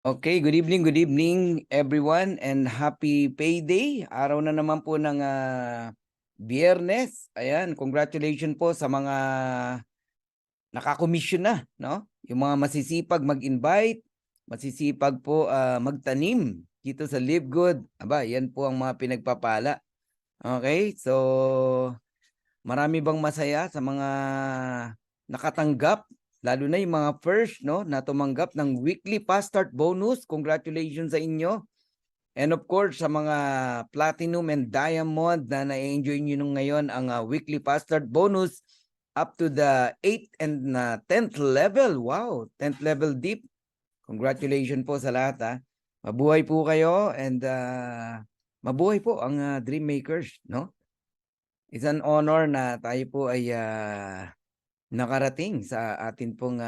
Okay, good evening everyone and happy payday. Araw na naman po ng Biyernes. Ayan, congratulations po sa mga nakakomisyon na, no? Yung mga masisipag mag-invite, masisipag po magtanim dito sa Live Good. Aba, yan po ang mga pinagpapala. Okay, so marami bang masaya sa mga nakatanggap, lalo na yung mga first, no, na tumanggap ng weekly fast start bonus. Congratulations sa inyo. And of course, sa mga platinum and diamond na na-enjoy nyo nung ngayon ang weekly fast start bonus up to the 8th and 10th level. Wow, 10th level deep. Congratulations po sa lahat ha. Mabuhay po kayo and mabuhay po ang Dream Makers, no? It's an honor na tayo po ay nakarating sa atin pong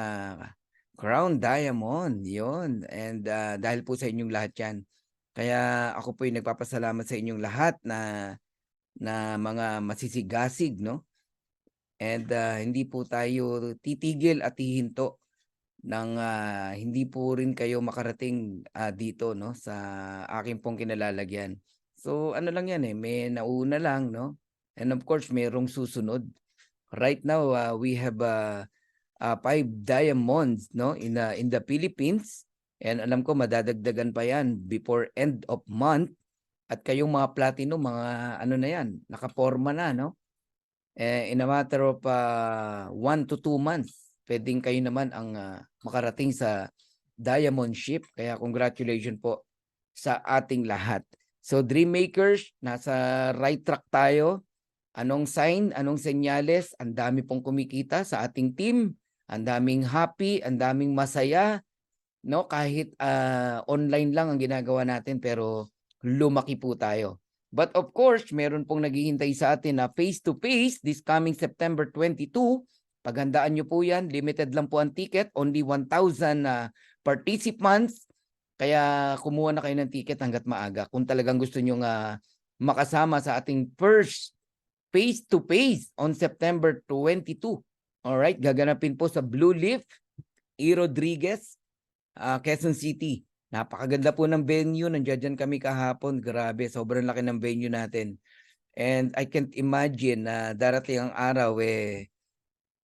Crown Diamond. Yun. And dahil po sa inyong lahat yan. Kaya ako po ay nagpapasalamat sa inyong lahat na mga masisigasig, no? And hindi po tayo titigil at hihinto ng hindi po rin kayo makarating dito, no, sa aking pong kinalalagyan. So ano lang yan may nauna lang, no? And of course, mayroong susunod. Right now, we have 5 diamonds, no, in the Philippines. And alam ko madadagdagan pa yan before end of month. At kayong mga platinum, mga ano na yan, nakaporma na, no? In a matter of 1 to 2 months, pwedeng kayo naman ang makarating sa diamond ship. Kaya congratulations po sa ating lahat. So Dream Makers, nasa right track tayo. Anong sign, anong senyales? Ang dami pong kumikita sa ating team. Ang daming happy, ang daming masaya, no? Kahit online lang ang ginagawa natin pero lumaki po tayo. But of course, meron pong naghihintay sa atin na face-to-face this coming September 22. Paghandaan nyo po yan, limited lang po ang ticket, only 1,000 participants. Kaya kumuha na kayo ng ticket hanggat maaga kung talagang gusto nyo makasama sa ating first face-to-face on September 22. Alright, gaganapin po sa Blue Leaf, E. Rodriguez, Quezon City. Napakaganda po ng venue. Nandiyan kami kahapon. Grabe, sobrang laki ng venue natin. And I can't imagine na darating ang araw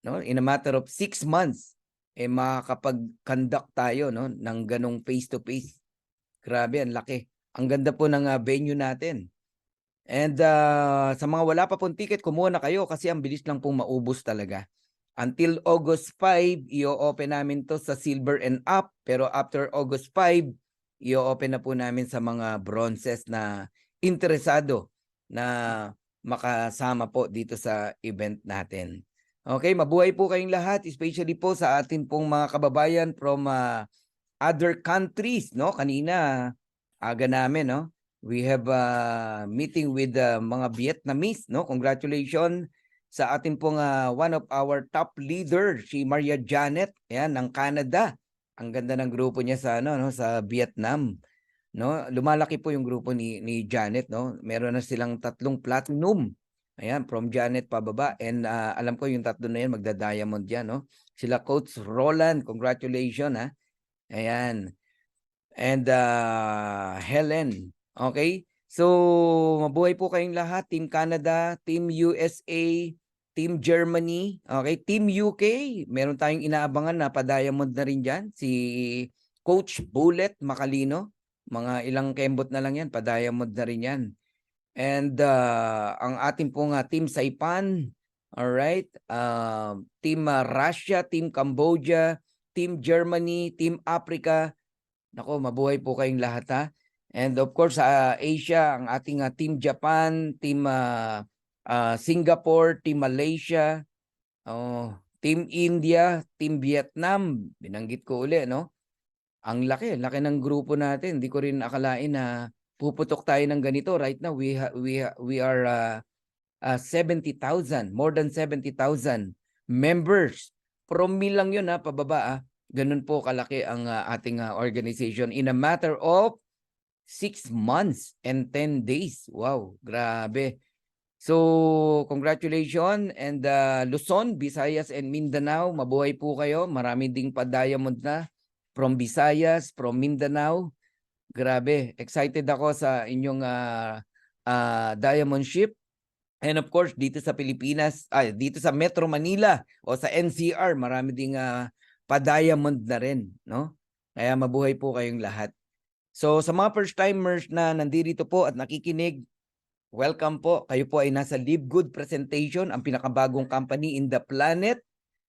no, in a matter of 6 months makakapag-conduct tayo, no, ng ganong face-to-face. Grabe, ang laki. Ang ganda po ng venue natin. And sa mga wala pa pong ticket, kumuha na kayo kasi ang bilis lang pong maubos talaga. Until August 5, i-open namin to sa silver and up. Pero after August 5, i-open na po namin sa mga bronzes na interesado na makasama po dito sa event natin. Okay, mabuhay po kayong lahat, especially po sa atin pong mga kababayan from other countries, no? Kanina, aga namin, no? We have a meeting with mga Vietnamese, no? Congratulations sa ating pong one of our top leader, si Maria Janet, yan, ng Canada. Ang ganda ng grupo niya sa no, sa Vietnam, no? Lumalaki po yung grupo ni Janet, no? Meron na silang 3 platinum. Ayan, from Janet pababa, and alam ko yung 3 na yan magda-diamond yan, no? Sila Coach Roland, congratulations ha. Ayan. And Helen, okay? So, mabuhay po kayong lahat. Team Canada, Team USA, Team Germany, okay? Team UK, meron tayong inaabangan na pa-diamond na rin dyan. Si Coach Bullet Macalino, mga ilang kembot na lang yan, pa-diamond na rin yan. And ang ating pong Team Saipan, alright? Team Russia, Team Cambodia, Team Germany, Team Africa. Nako, mabuhay po kayong lahat ha. And of course sa Asia, ang ating Team Japan, Team Singapore, Team Malaysia, Team India, Team Vietnam, binanggit ko uli, no? Ang laki ng grupo natin. Hindi ko rin akalain na puputok tayo ng ganito. Right now, we are 70,000, more than 70,000 members. From me lang yun pababa Ganun po kalaki ang ating organization in a matter of 6 months and 10 days. Wow, grabe. So, congratulations. And Luzon, Visayas, and Mindanao, mabuhay po kayo. Marami ding pa-diamond na from Visayas, from Mindanao. Grabe, excited ako sa inyong Diamond Ship. And of course, dito sa Pilipinas, dito sa Metro Manila o sa NCR, marami ding pa-diamond na rin, no? Kaya mabuhay po kayong lahat. So sa mga first timers na nandito po at nakikinig, welcome po. Kayo po ay nasa Live Good Presentation, ang pinakabagong company in the planet.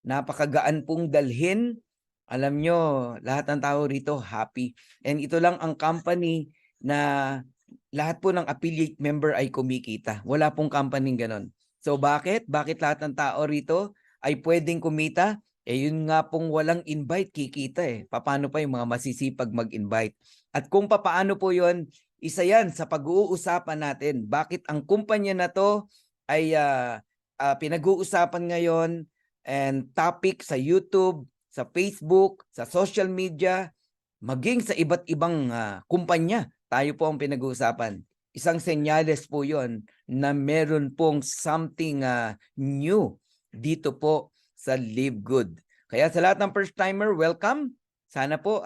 Napakagaan pong dalhin. Alam nyo, lahat ng tao rito happy. And ito lang ang company na lahat po ng affiliate member ay kumikita. Wala pong company ganon. So bakit? Bakit lahat ng tao rito ay pwedeng kumita? Yun nga pong walang invite, kikita eh. Paano pa yung mga masisipag mag-invite? At kung paano po yun, isa yan sa pag-uusapan natin. Bakit ang kumpanya na to ay pinag-uusapan ngayon and topic sa YouTube, sa Facebook, sa social media, maging sa iba't ibang kumpanya. Tayo po ang pinag-uusapan. Isang senyales po yon na meron pong something new dito po sa Live Good. Kaya sa lahat ng first timer, welcome. Sana po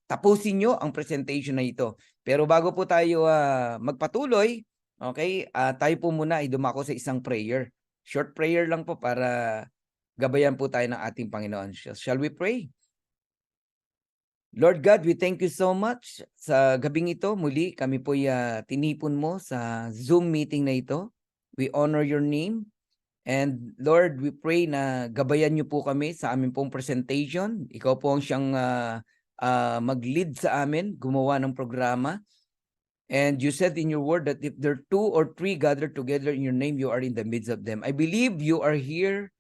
tapusin nyo ang presentation na ito. Pero bago po tayo magpatuloy, okay, tayo po muna ay dumako sa isang prayer. Short prayer lang po para gabayan po tayo ng ating Panginoon. Shall we pray? Lord God, we thank you so much. Sa gabing ito, muli kami po tinipon mo sa Zoom meeting na ito. We honor your name. And Lord, we pray na gabayan niyo po kami sa aming pong presentation. Ikaw po ang siyang mag-lead sa amin, gumawa ng programa. And you said in your word that if there are 2 or 3 gathered together in your name, you are in the midst of them. I believe you are here,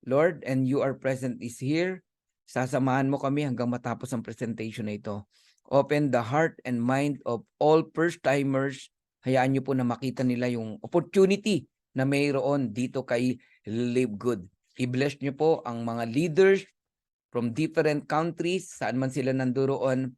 Lord, and you are present is here. Sasamahan mo kami hanggang matapos ang presentation na ito. Open the heart and mind of all first-timers. Hayaan niyo po na makita nila yung opportunity na mayroon dito kay Live Good. I-bless niyo po ang mga leaders from different countries, saan man sila nanduroon.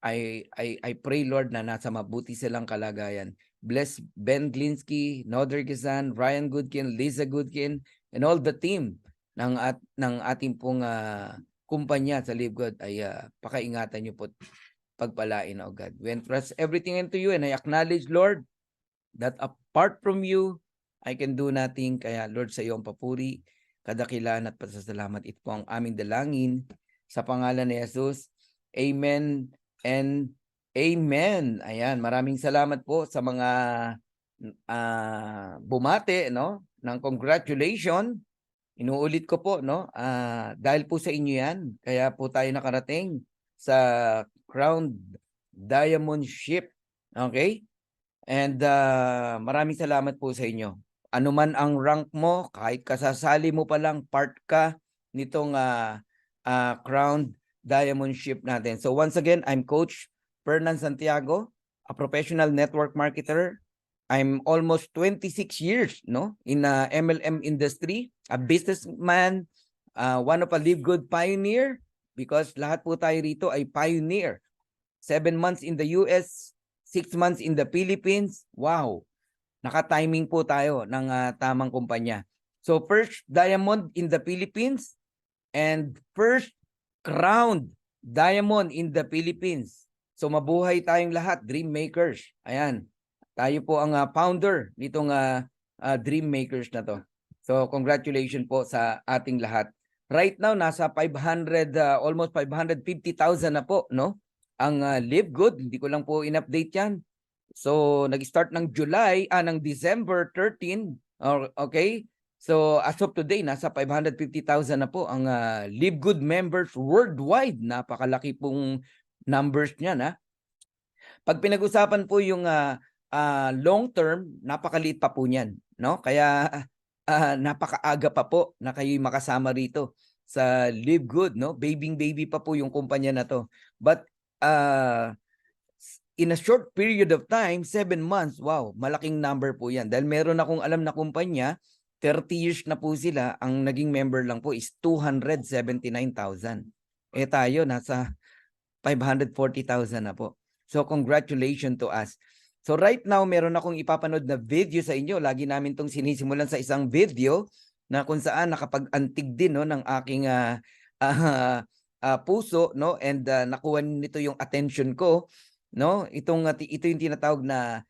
I pray, Lord, na nasa mabuti silang kalagayan. Bless Ben Glinsky, Noder Gizan, Ryan Goodkin, Lisa Goodkin, and all the team ng ating pong kumpanya sa Live Good ay pakaingatan niyo po, pagpalain, O God. We entrust everything into you and I acknowledge, Lord, that apart from you, I can do nothing. Kaya, Lord, sa iyo ang papuri, kadakilan at pasasalamat. Ito po ang aming dalangin sa pangalan ni Jesus. Amen and amen. Ayan, maraming salamat po sa mga bumate, no, ng congratulations. Inuulit ko po, no, dahil po sa inyo yan, kaya po tayo nakarating sa Crown Diamond Ship. Okay? And maraming salamat po sa inyo. Ano man ang rank mo, kahit kasasali mo pa lang, part ka nitong Crown Diamond Ship natin. So once again, I'm Coach Fernan Santiago, a professional network marketer. I'm almost 26 years, no, in MLM industry, a businessman, one of a Live Good pioneer, because lahat po tayo rito ay pioneer. 7 months in the US, 6 months in the Philippines. Wow, naka-timing po tayo ng tamang kumpanya. So first diamond in the Philippines and first crowned diamond in the Philippines. So mabuhay tayong lahat, dream makers. Ayan. Tayo po ang founder nitong Dream Makers na to. So congratulations po sa ating lahat. Right now nasa 500 almost 550,000 na po, no? Ang Live Good, hindi ko lang po in-update 'yan. So nag-start ng December 13, okay? So as of today nasa 550,000 na po ang Live Good members worldwide. Napakalaki pong numbers niyan, ha. Pag pinag-usapan po yung long term, napakaliit pa po niyan, no? Kaya napakaaga pa po na kayo'y makasama rito sa Live Good, no? Baby pa po yung kumpanya na to. But in a short period of time, 7 months, wow, malaking number po yan. Dahil meron akong alam na kumpanya, 30 years na po sila, ang naging member lang po is 279,000. Tayo, nasa 540,000 na po. So congratulations to us. So right now, meron akong ipapanood na video sa inyo. Lagi namin itong sinisimulan sa isang video na kung saan nakapag-antig din, no, ng aking puso, no, and nakuha nito yung attention ko, no. Ito yung tinatawag na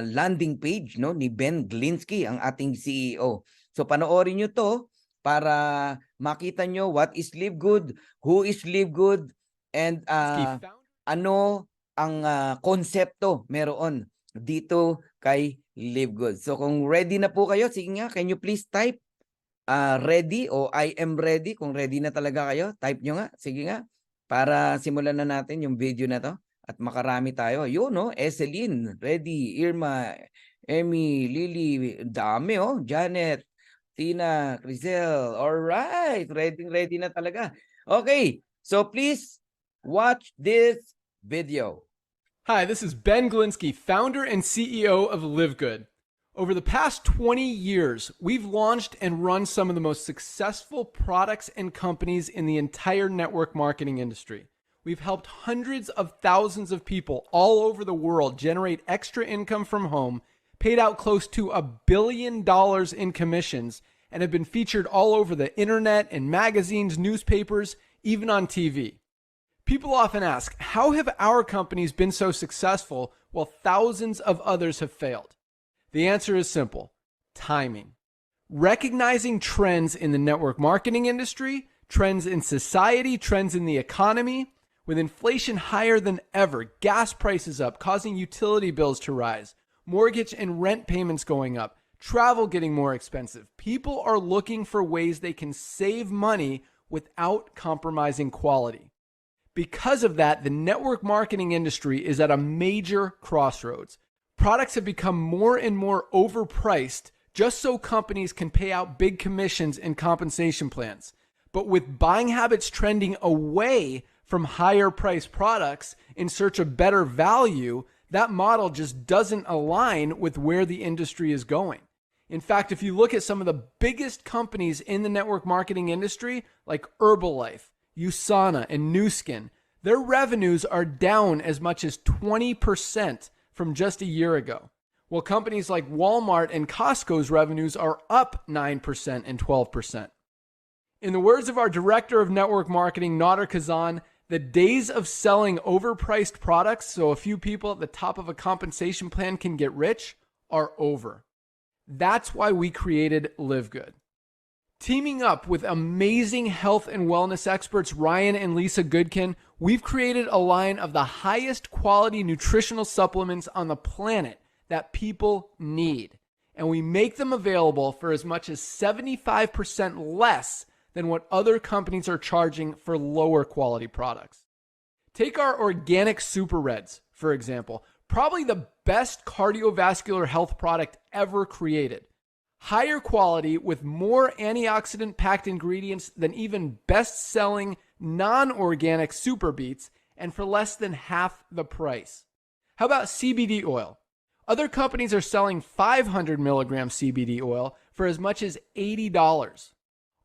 landing page, no, ni Ben Glinsky, ang ating CEO. So panoorin niyo 'to para makita niyo what is Live Good, who is Live Good, and ano ang konsepto meron dito kay Live Good. So kung ready na po kayo, sige nga, can you please type ready o I am ready? Kung ready na talaga kayo, type nyo nga. Sige nga, para simulan na natin yung video na to at makarami tayo. Yun, no? Eselyn, ready. Irma, Emmy, Lily, dami, oh. Janet, Tina, Crisel. Alright, ready na talaga. Okay, so please watch this video. Hi, this is Ben Glinsky, founder and CEO of Live Good. Over the past 20 years, we've launched and run some of the most successful products and companies in the entire network marketing industry. We've helped hundreds of thousands of people all over the world generate extra income from home, paid out close to $1 billion in commissions, and have been featured all over the internet and magazines, newspapers, even on TV. People often ask, how have our companies been so successful while thousands of others have failed? The answer is simple: timing. Recognizing trends in the network marketing industry, trends in society, trends in the economy. With inflation higher than ever, gas prices up, causing utility bills to rise, mortgage and rent payments going up, travel getting more expensive, people are looking for ways they can save money without compromising quality. Because of that, the network marketing industry is at a major crossroads. Products have become more and more overpriced just so companies can pay out big commissions and compensation plans. But with buying habits trending away from higher priced products in search of better value, that model just doesn't align with where the industry is going. In fact, if you look at some of the biggest companies in the network marketing industry, like Herbalife, USANA, and Nu Skin, their revenues are down as much as 20% from just a year ago, while companies like Walmart and Costco's revenues are up 9% and 12%. In the words of our director of network marketing, Nader Kazan, the days of selling overpriced products so a few people at the top of a compensation plan can get rich are over. That's why we created Live Good. Teaming up with amazing health and wellness experts Ryan and Lisa Goodkin, we've created a line of the highest quality nutritional supplements on the planet that people need. And we make them available for as much as 75% less than what other companies are charging for lower quality products. Take our organic Super Reds, for example, probably the best cardiovascular health product ever created. Higher quality with more antioxidant-packed ingredients than even best-selling non-organic Super Beets, and for less than half the price. How about CBD oil? Other companies are selling 500 milligram CBD oil for as much as $80.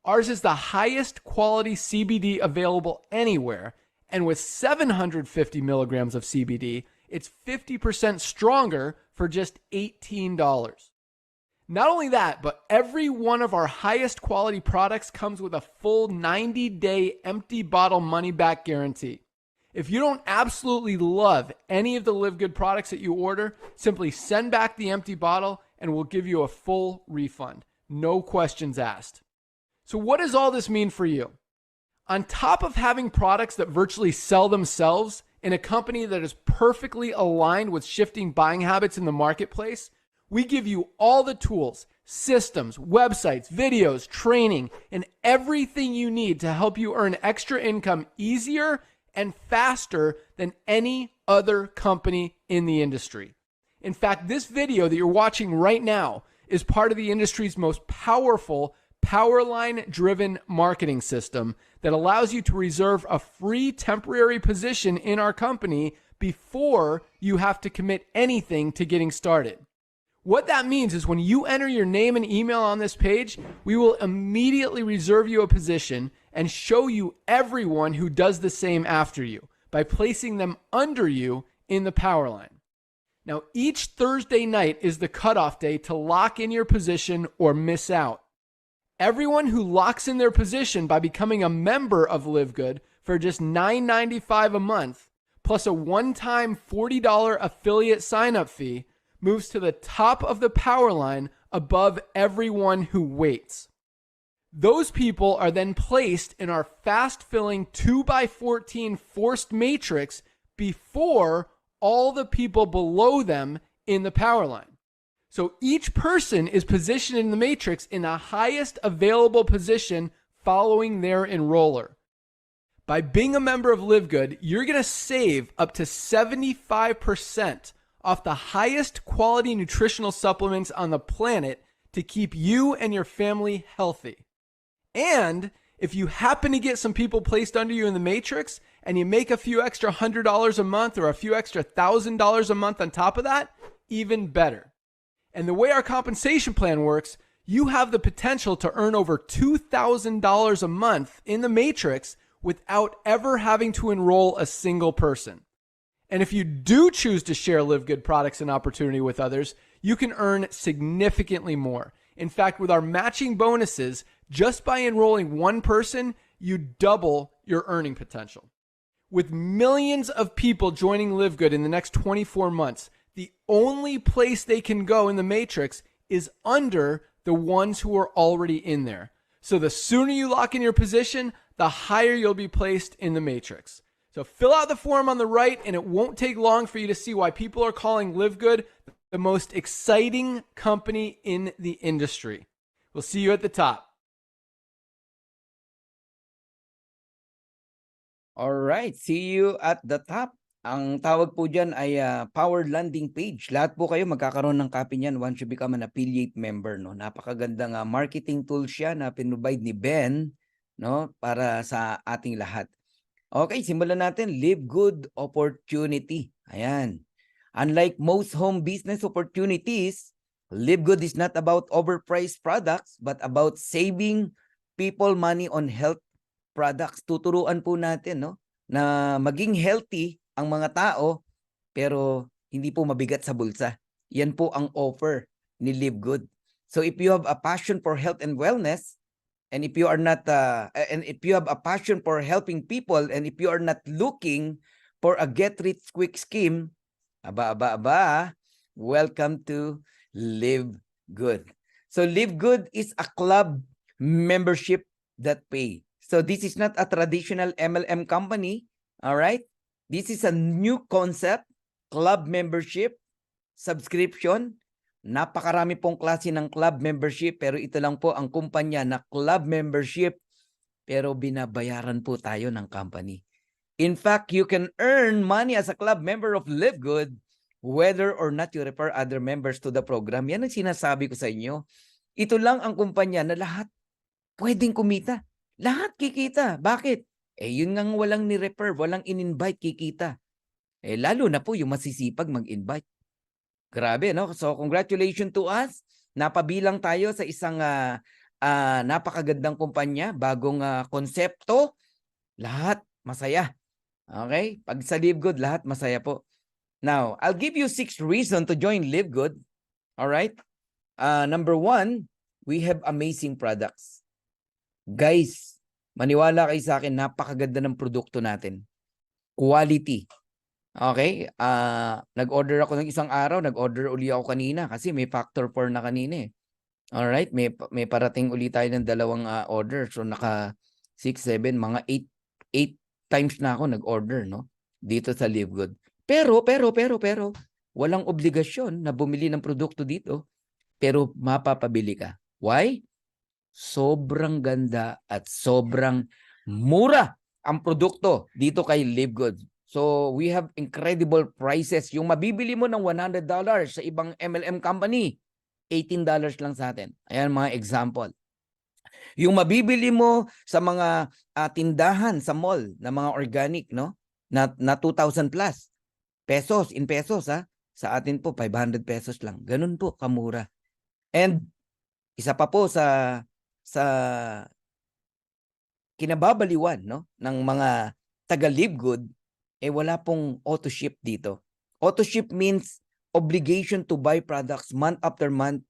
Ours is the highest quality CBD available anywhere, and with 750 milligrams of CBD, it's 50% stronger for just $18. Not only that, but every one of our highest quality products comes with a full 90-day empty bottle money-back guarantee. If you don't absolutely love any of the Live Good products that you order, simply send back the empty bottle and we'll give you a full refund. No questions asked. So what does all this mean for you? On top of having products that virtually sell themselves in a company that is perfectly aligned with shifting buying habits in the marketplace, we give you all the tools, systems, websites, videos, training, and everything you need to help you earn extra income easier and faster than any other company in the industry. In fact, this video that you're watching right now is part of the industry's most powerful Powerline-driven marketing system that allows you to reserve a free temporary position in our company before you have to commit anything to getting started. What that means is when you enter your name and email on this page, we will immediately reserve you a position and show you everyone who does the same after you by placing them under you in the Powerline. Now, each Thursday night is the cutoff day to lock in your position or miss out. Everyone who locks in their position by becoming a member of Live Good for just $9.95 a month, plus a one-time $40 affiliate sign-up fee, moves to the top of the power line above everyone who waits. Those people are then placed in our fast-filling 2x14 forced matrix before all the people below them in the power line. So each person is positioned in the matrix in the highest available position following their enroller. By being a member of Live Good, you're going to save up to 75% off the highest quality nutritional supplements on the planet to keep you and your family healthy. And if you happen to get some people placed under you in the matrix and you make a few extra $100 a month or a few extra $1,000 a month on top of that, even better. And the way our compensation plan works, you have the potential to earn over $2,000 a month in the matrix without ever having to enroll a single person. And if you do choose to share Live Good products and opportunity with others, you can earn significantly more. In fact, with our matching bonuses, just by enrolling one person, you double your earning potential. With millions of people joining Live Good in the next 24 months, the only place they can go in the matrix is under the ones who are already in there. So the sooner you lock in your position, the higher you'll be placed in the matrix. So fill out the form on the right, and it won't take long for you to see why people are calling Live Good the most exciting company in the industry. We'll see you at the top. All right, see you at the top. Ang tawag po dyan ay Power Landing Page. Lahat po kayo magkakaroon ng copy niyan once you become an affiliate member. No? Napakagandang marketing tool siya na pinrovide ni Ben, no? Para sa ating lahat. Okay, simulan natin. Live Good Opportunity. Ayan. Unlike most home business opportunities, Live Good is not about overpriced products but about saving people money on health products. Tuturuan po natin, no, na maging healthy ang mga tao pero hindi po mabigat sa bulsa. Yan po ang offer ni Live Good. So if you have a passion for health and wellness, and if you are not and if you have a passion for helping people, and if you are not looking for a get rich quick scheme, welcome to Live Good. So Live Good is a club membership that pay. So this is not a traditional MLM company, all right? This is a new concept, club membership, subscription. Napakarami pong klase ng club membership, pero ito lang po ang kumpanya na club membership, pero binabayaran po tayo ng company. In fact, you can earn money as a club member of Live Good whether or not you refer other members to the program. Yan ang sinasabi ko sa inyo. Ito lang ang kumpanya na lahat pwedeng kumita. Lahat kikita. Bakit? Yun nga walang ni-refer, walang in-invite, kikita. Lalo na po yung masisipag mag-invite. Grabe, no? So, congratulations to us. Napabilang tayo sa isang napakagandang kumpanya, bagong konsepto. Lahat masaya. Okay? Pag sa Live Good, lahat masaya po. Now, I'll give you 6 reasons to join Live Good. Alright? Number 1, we have amazing products. Guys, maniwala kayo sa akin, napakaganda ng produkto natin. Quality. Okay? Nag-order ako ng isang araw, nag-order uli ako kanina kasi may factor 4 na kanina eh. Alright? May parating uli tayo ng 2 order. So, naka 6, 7, mga 8 times na ako nag-order, no? Dito sa Live Good. Pero, walang obligasyon na bumili ng produkto dito. Pero mapapabili ka. Why? Sobrang ganda at sobrang mura ang produkto dito kay Live Good. So, we have incredible prices. Yung mabibili mo ng $100 sa ibang MLM company, $18 lang sa atin. Ayan mga example. Yung mabibili mo sa mga tindahan sa mall na mga organic, no? Na 2,000 plus pesos, in pesos ha. Sa atin po 500 pesos lang. Ganun po kamura. And isa pa po sa kinababaliwan, no, ng mga taga Live Good, wala pong auto ship dito. Auto ship means obligation to buy products month after month,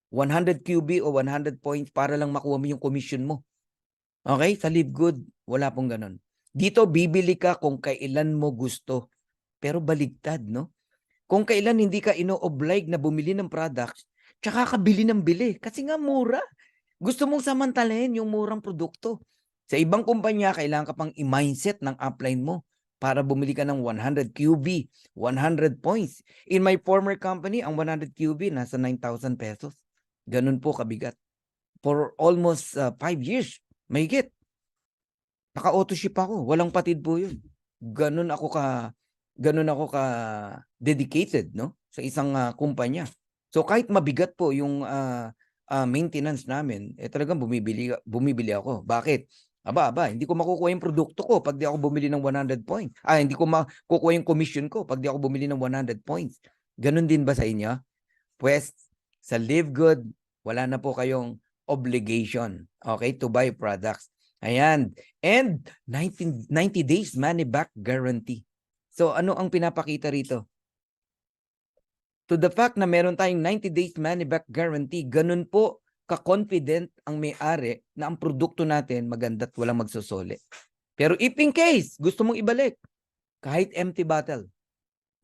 100 QB o 100 points para lang makuha mo yung commission mo. Okay? Sa Live Good, wala pong ganun. Dito bibili ka kung kailan mo gusto. Pero baligtad, no? Kung kailan hindi ka ino-oblige na bumili ng products, tsaka ka bili ng bili kasi nga mura. Gusto mong samantalahin yung murang produkto. Sa ibang kumpanya, kailangan ka pang i-mindset ng upline mo para bumili ka ng 100 QB, 100 points. In my former company, ang 100 QB nasa 9,000 pesos. Ganun po kabigat. For almost 5 years, mahigit. Naka-auto ship ako, walang patid po 'yun. Gano'n ako ka dedicated, no, sa isang kumpanya. So kahit mabigat po yung maintenance namin, eh talagang bumibili ako. Bakit? Aba, hindi ko makukuha yung produkto ko pag di ako bumili ng 100 points. Hindi ko makukuha yung commission ko pag di ako bumili ng 100 points. Gano'n din ba sa inyo? Pues sa Live Good, wala na po kayong obligation, okay, to buy products. Ayan. And 90 days money back guarantee. So ano ang pinapakita rito? To the fact na meron tayong 90 days money back guarantee, ganun po ka-confident ang may-ari na ang produkto natin maganda at walang magsusoli. Pero if in case gusto mong ibalik, kahit empty bottle,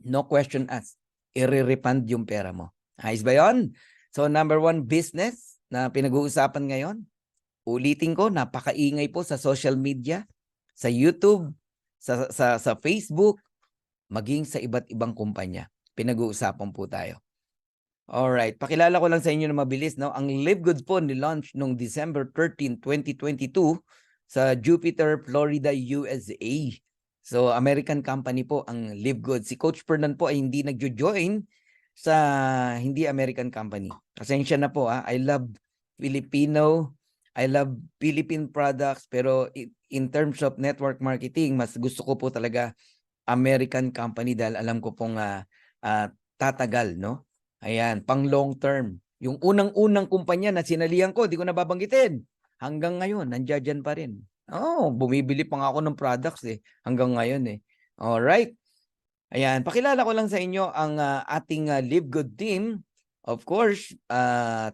no question asked, i-refund yung pera mo. Ayos ba yun? So number 1 business na pinag-uusapan ngayon, ulitin ko, napakaingay po sa social media, sa YouTube, sa Facebook, maging sa iba't ibang kumpanya. Pinag-uusapan po tayo. Alright, pakilala ko lang sa inyo na mabilis, no? Ang Live Good po ni-launch noong December 13, 2022 sa Jupiter, Florida, USA. So, American company po ang Live Good. Si Coach Fernan po ay hindi nagjo-join sa hindi American company. Pasensya na po, I love Filipino, I love Philippine products, pero in terms of network marketing, mas gusto ko po talaga American company dahil alam ko pong tatagal, no? Ayan, pang long term. Yung unang-unang kumpanya na sinalihan ko, di ko nababanggitin. Hanggang ngayon, nandiyan pa rin. Bumibili pa nga ako ng products hanggang ngayon Alright. Ayan, pakilala ko lang sa inyo ang ating Live Good team. Of course,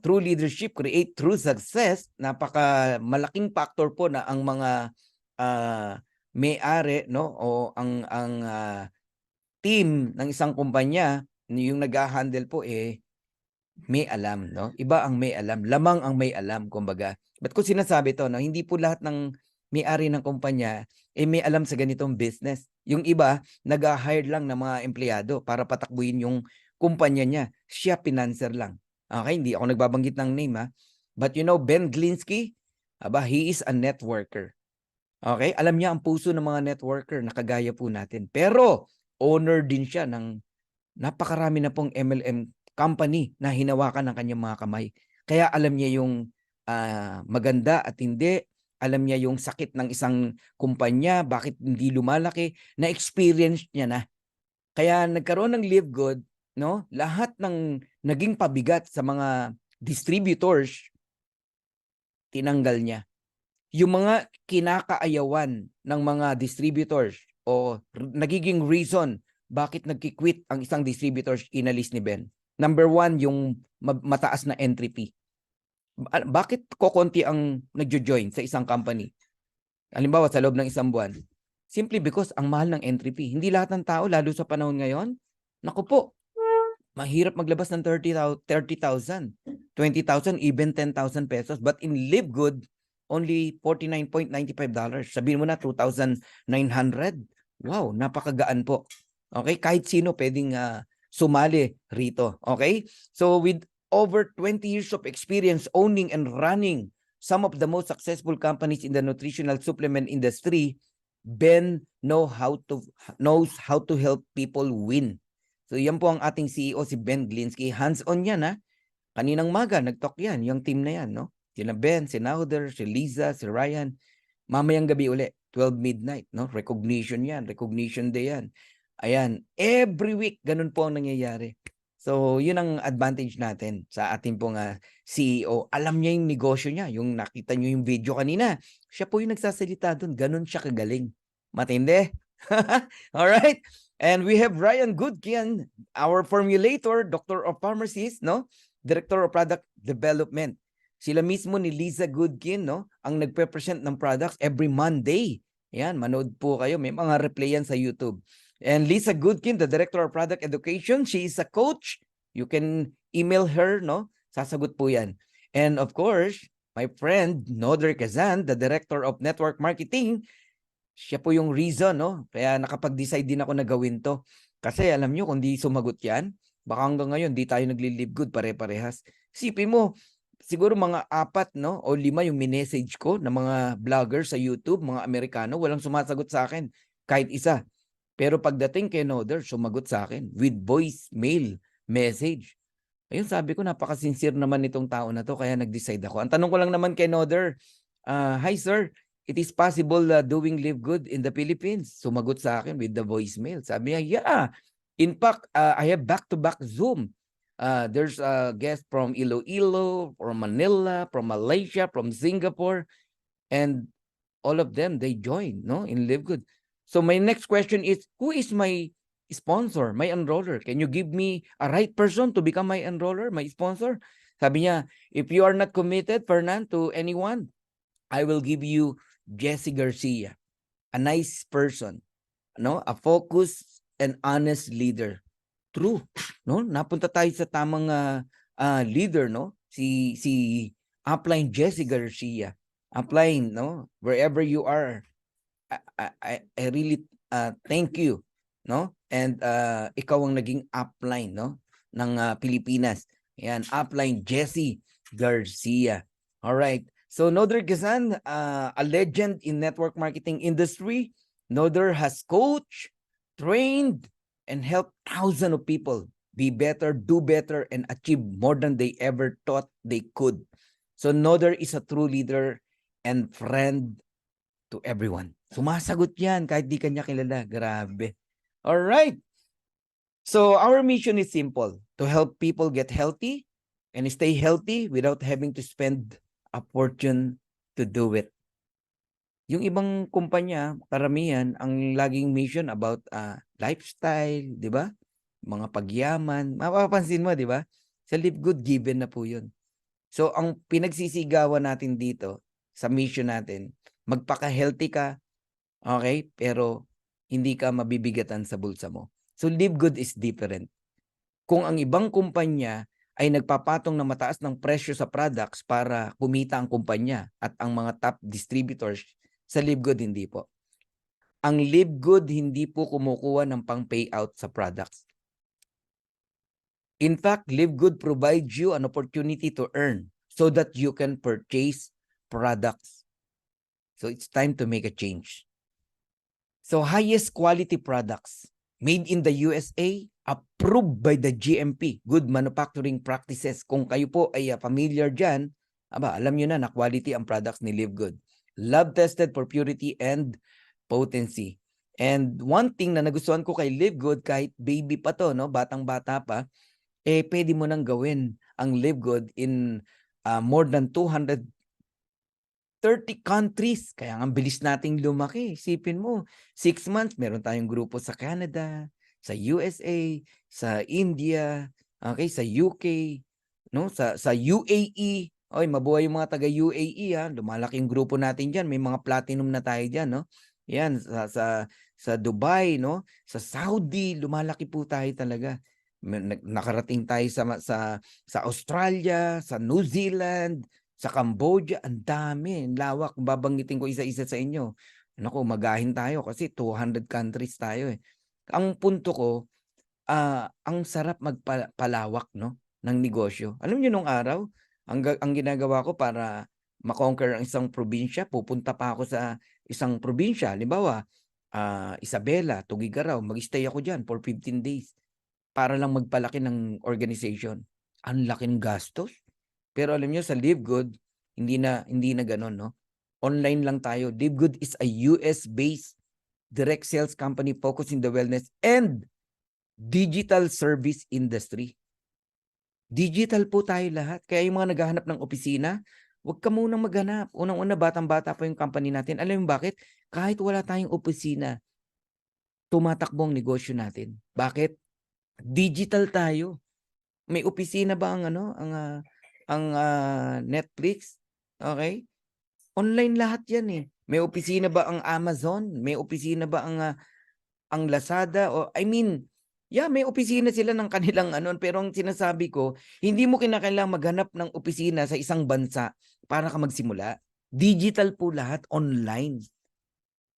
true leadership, create true success. Napaka malaking factor po na ang mga may-ari, no, o ang team ng isang kumpanya, yung nag-handle po may alam, no? Iba ang may alam, lamang ang may alam, kumbaga. Ba't ko sinasabi to, no? Hindi po lahat ng may-ari ng kumpanya may alam sa ganitong business. Yung iba, nag-hire lang ng mga empleyado para patakbuhin yung kumpanya niya. Siya financer lang. Okay, hindi ako nagbabanggit ng name But you know, Ben Glinsky, he is a networker. Okay, alam niya ang puso ng mga networker na kagaya po natin. Pero owner din siya ng napakarami na pong MLM company na hinawakan ng kanyang mga kamay. Kaya alam niya yung maganda at hindi. Alam niya yung sakit ng isang kumpanya, bakit hindi lumalaki, na-experience niya na. Kaya nagkaroon ng Live Good, no? Lahat ng naging pabigat sa mga distributors, tinanggal niya. Yung mga kinakaayawan ng mga distributors o nagiging reason bakit nagki-quit ang isang distributors, inalis ni Ben. Number 1, yung mataas na entry fee. Bakit kokonti ang nagjo-join sa isang company? Halimbawa, sa loob ng isang buwan. Simply because ang mahal ng entry fee. Hindi lahat ng tao, lalo sa panahon ngayon, naku po, mahirap maglabas ng 30,000, 20,000, even 10,000 pesos. But in Live Good, only $49.95. Sabihin mo na, 2,900. Wow, napakagaan po. Okay, kahit sino pwedeng sumali rito. Okay? So with over 20 years of experience owning and running some of the most successful companies in the nutritional supplement industry, Ben knows how to help people win. So yan po ang ating CEO, si Ben Glinsky. Hands-on yan Kaninang maga, nag-talk yan, yung team na yan, no? Sina Ben, si Nauder, si Liza, si Ryan. Mamayang gabi uli, 12 midnight, no? Recognition yan, recognition day yan. Ayan, every week, ganun po ang nangyayari. So, yun ang advantage natin sa ating pong CEO. Alam niya yung negosyo niya. Yung nakita niyo yung video kanina, siya po yung nagsasalita doon. Ganun siya kagaling. Matindi. Alright? And we have Ryan Goodkian, our formulator, Doctor of Pharmacies, no? Director of Product Development. Sila mismo ni Liza Goodkin, no? Ang nagpe-present ng products every Monday. Yan, manood po kayo. May mga replay yan sa YouTube. And Lisa Goodkin, the Director of Product Education, she is a coach. You can email her, no? Sasagot po yan. And of course, my friend Noder Kazan, the Director of Network Marketing, siya po yung reason, no? Kaya nakapag-decide din ako na gawin to. Kasi alam nyo, kung di sumagot yan, baka hanggang ngayon, di tayo nagli-live good pare-parehas. Sipin mo, siguro mga 4, no? O 5 yung minessage ko na mga vlogger sa YouTube, mga Amerikano, walang sumasagot sa akin. Kahit isa. Pero pagdating kay Noder, sumagot sa akin with voice, mail, message. Ayun, sabi ko, napaka-sincere naman itong tao na to, kaya nag-decide ako. Ang tanong ko lang naman kay Noder, hi sir, it is possible doing Live Good in the Philippines? Sumagot sa akin with the voicemail. Sabi niya, yeah. In fact, I have back-to-back Zoom. There's a guest from Iloilo, from Manila, from Malaysia, from Singapore, and all of them, they join, no, in Live Good. So my next question is, who is my sponsor, my enroller? Can you give me a right person to become my enroller, my sponsor? Sabi niya, if you are not committed, Fernan, to anyone, I will give you Jesse Garcia, a nice person, no? A focused and honest leader. True, no? Napunta tayo sa tamang leader, no? Si Upline Jesse Garcia. Upline, no? Wherever you are, I really thank you, no? And ikaw ang naging upline, no, ng Pilipinas. Yan, upline Jesse Garcia. All right. So Noder Gazan, a legend in network marketing industry. Noder has coached, trained, and helped thousands of people be better, do better, and achieve more than they ever thought they could. So Noder is a true leader and friend to everyone. Sumasagot yan kahit di kanya kilala. Grabe. All right. So our mission is simple, to help people get healthy and stay healthy without having to spend a fortune to do it. Yung ibang kumpanya, karamihan, ang laging mission about lifestyle, di ba? Mga pagyaman. Mapapansin mo, di ba? Sa Live Good, given na po yun. So ang pinagsisigawan natin dito, sa mission natin, magpaka-healthy ka, okay? Pero hindi ka mabibigatan sa bulsa mo. So Live Good is different. Kung ang ibang kumpanya ay nagpapatong ng mataas ng presyo sa products para kumita ang kumpanya at ang mga top distributors, sa Live Good hindi po. Ang Live Good hindi po kumukuha ng pang-payout sa products. In fact, Live Good provides you an opportunity to earn so that you can purchase products. So it's time to make a change. So highest quality products made in the USA, approved by the GMP, Good Manufacturing Practices. Kung kayo po ay familiar dyan, alam nyo na quality ang products ni Live Good. Lab tested for purity and potency. And one thing na nagustuhan ko kay Live Good, kahit baby pa to, no, batang-bata pa, pwede mo nang gawin ang Live Good in more than 230 countries. Kaya ang bilis nating lumaki. Isipin mo, 6 months, meron tayong grupo sa Canada, sa USA, sa India, okay, sa UK, no, sa UAE. Oy, mabuhay yung mga taga UAE ha. Lumalaki yung grupo natin diyan. May mga platinum na tayo diyan, no. Yan sa Dubai, no, sa Saudi, lumalaki po tayo talaga. Nakarating tayo sa Australia, sa New Zealand, sa Cambodia, ang dami, ang lawak. Babanggitin ko isa-isa sa inyo. Naku, magahin tayo kasi 200 countries tayo eh. Ang punto ko, ang sarap magpalawak, no, ng negosyo. Alam niyo nung araw, ang ginagawa ko para makonquer ang isang probinsya, pupunta pa ako sa isang probinsya. Halimbawa, Isabela, Tugigaraw, mag-stay ako diyan for 15 days para lang magpalaki ng organization. Ang laking gastos. Pero alam niyo sa Live Good, hindi na ganoon, no? Online lang tayo. Live Good is a US-based direct sales company focused in the wellness and digital service industry. Digital po tayo lahat. Kaya yung mga naghahanap ng opisina, huwag ka munang maghanap. Unang-una, batang-bata pa yung company natin. Alam mo bakit? Kahit wala tayong opisina, tumatakbo ang negosyo natin. Bakit? Digital tayo. May opisina ba ang ang Netflix? Okay? Online lahat 'yan eh. May opisina ba ang Amazon? May opisina ba ang Lazada? O I mean, yeah, may opisina sila ng kanilang ano, pero ang sinasabi ko, hindi mo kinakailangang maghanap ng opisina sa isang bansa para ka magsimula. Digital po lahat, online.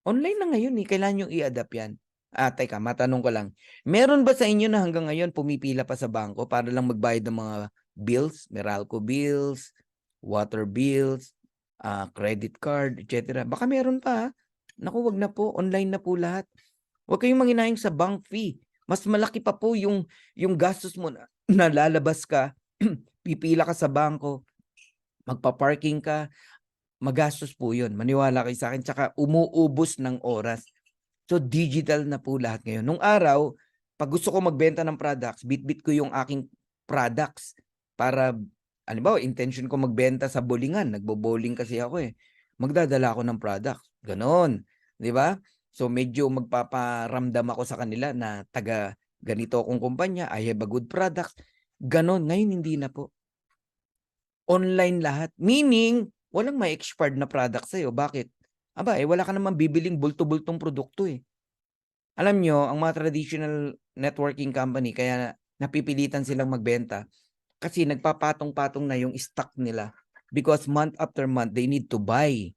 Online na ngayon eh, kailangan nyo i-adapt yan. Teka, matanong ko lang. Meron ba sa inyo na hanggang ngayon pumipila pa sa bangko para lang magbayad ng mga bills, Meralco bills, water bills, credit card, etc. Baka meron pa ha? Naku, wag na po. Online na po lahat. Huwag kayong manghinayang sa bank fee. Mas malaki pa po yung gastos mo na lalabas ka, pipila ka sa bangko, magpa-parking ka, magastos po yun. Maniwala kayo sa akin. Tsaka umuubos ng oras. So digital na po lahat ngayon. Nung araw, pag gusto ko magbenta ng products, bit-bit ko yung aking products para, halimbawa, intention ko magbenta sa bowlingan. Nagbo-bowling kasi ako eh. Magdadala ako ng products. Ganon. Di ba? So medyo magpaparamdam ako sa kanila na taga ganito akong kumpanya, I have a good product. Ganon. Ngayon hindi na po. Online lahat. Meaning, walang may expired na product sa'yo. Bakit? Aba, wala ka naman bibiling bulto-bultong produkto eh. Alam nyo, ang mga traditional networking company, kaya napipilitan silang magbenta kasi nagpapatong-patong na yung stock nila. Because month after month, they need to buy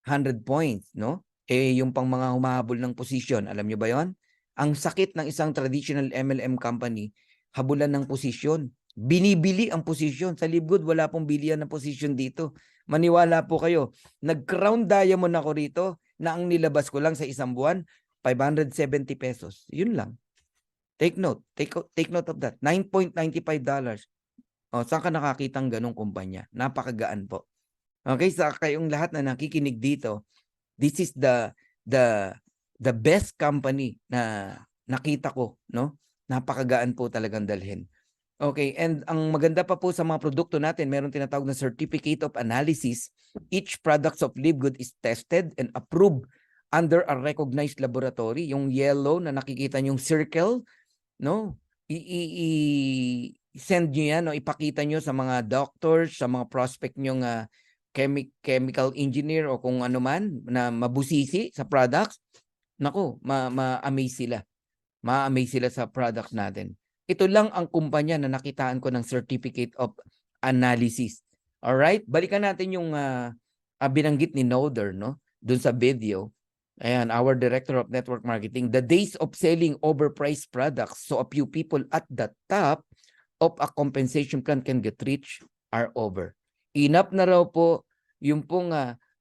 100 points, no? Yung pang mga humahabol ng posisyon, alam nyo ba yon? Ang sakit ng isang traditional MLM company, habulan ng posisyon. Binibili ang posisyon. Sa Libgood, wala pong bilihan ng posisyon dito. Maniwala po kayo. Nag-crown diamond ako rito na ang nilabas ko lang sa isang buwan, 570 pesos. Yun lang. Take note. Take note of that. $9.95. O, saan ka nakakitang ganong kumpanya? Napakagaan po. Okay, sa kayong lahat na nakikinig dito, this is the best company na nakita ko, no? Napakagaan po talagang dalhin. Okay, and ang maganda pa po sa mga produkto natin, meron tinatawag na Certificate of Analysis. Each products of Livegood is tested and approved under a recognized laboratory. Yung yellow na nakikita yung circle, no? I-send nyo yan, no? Ipakita nyo sa mga doctors, sa mga prospect nyo chemical engineer o kung ano man na mabusisi sa products. Nako, ma-amaze sila. Ma-amaze sila sa products natin. Ito lang ang kumpanya na nakitaan ko ng Certificate of Analysis. Alright? Balikan natin yung binanggit ni Noder, no? Doon sa video. Ayan, our Director of Network Marketing. The days of selling overpriced products so a few people at the top of a compensation plan can get rich are over. Enough na raw po yung pong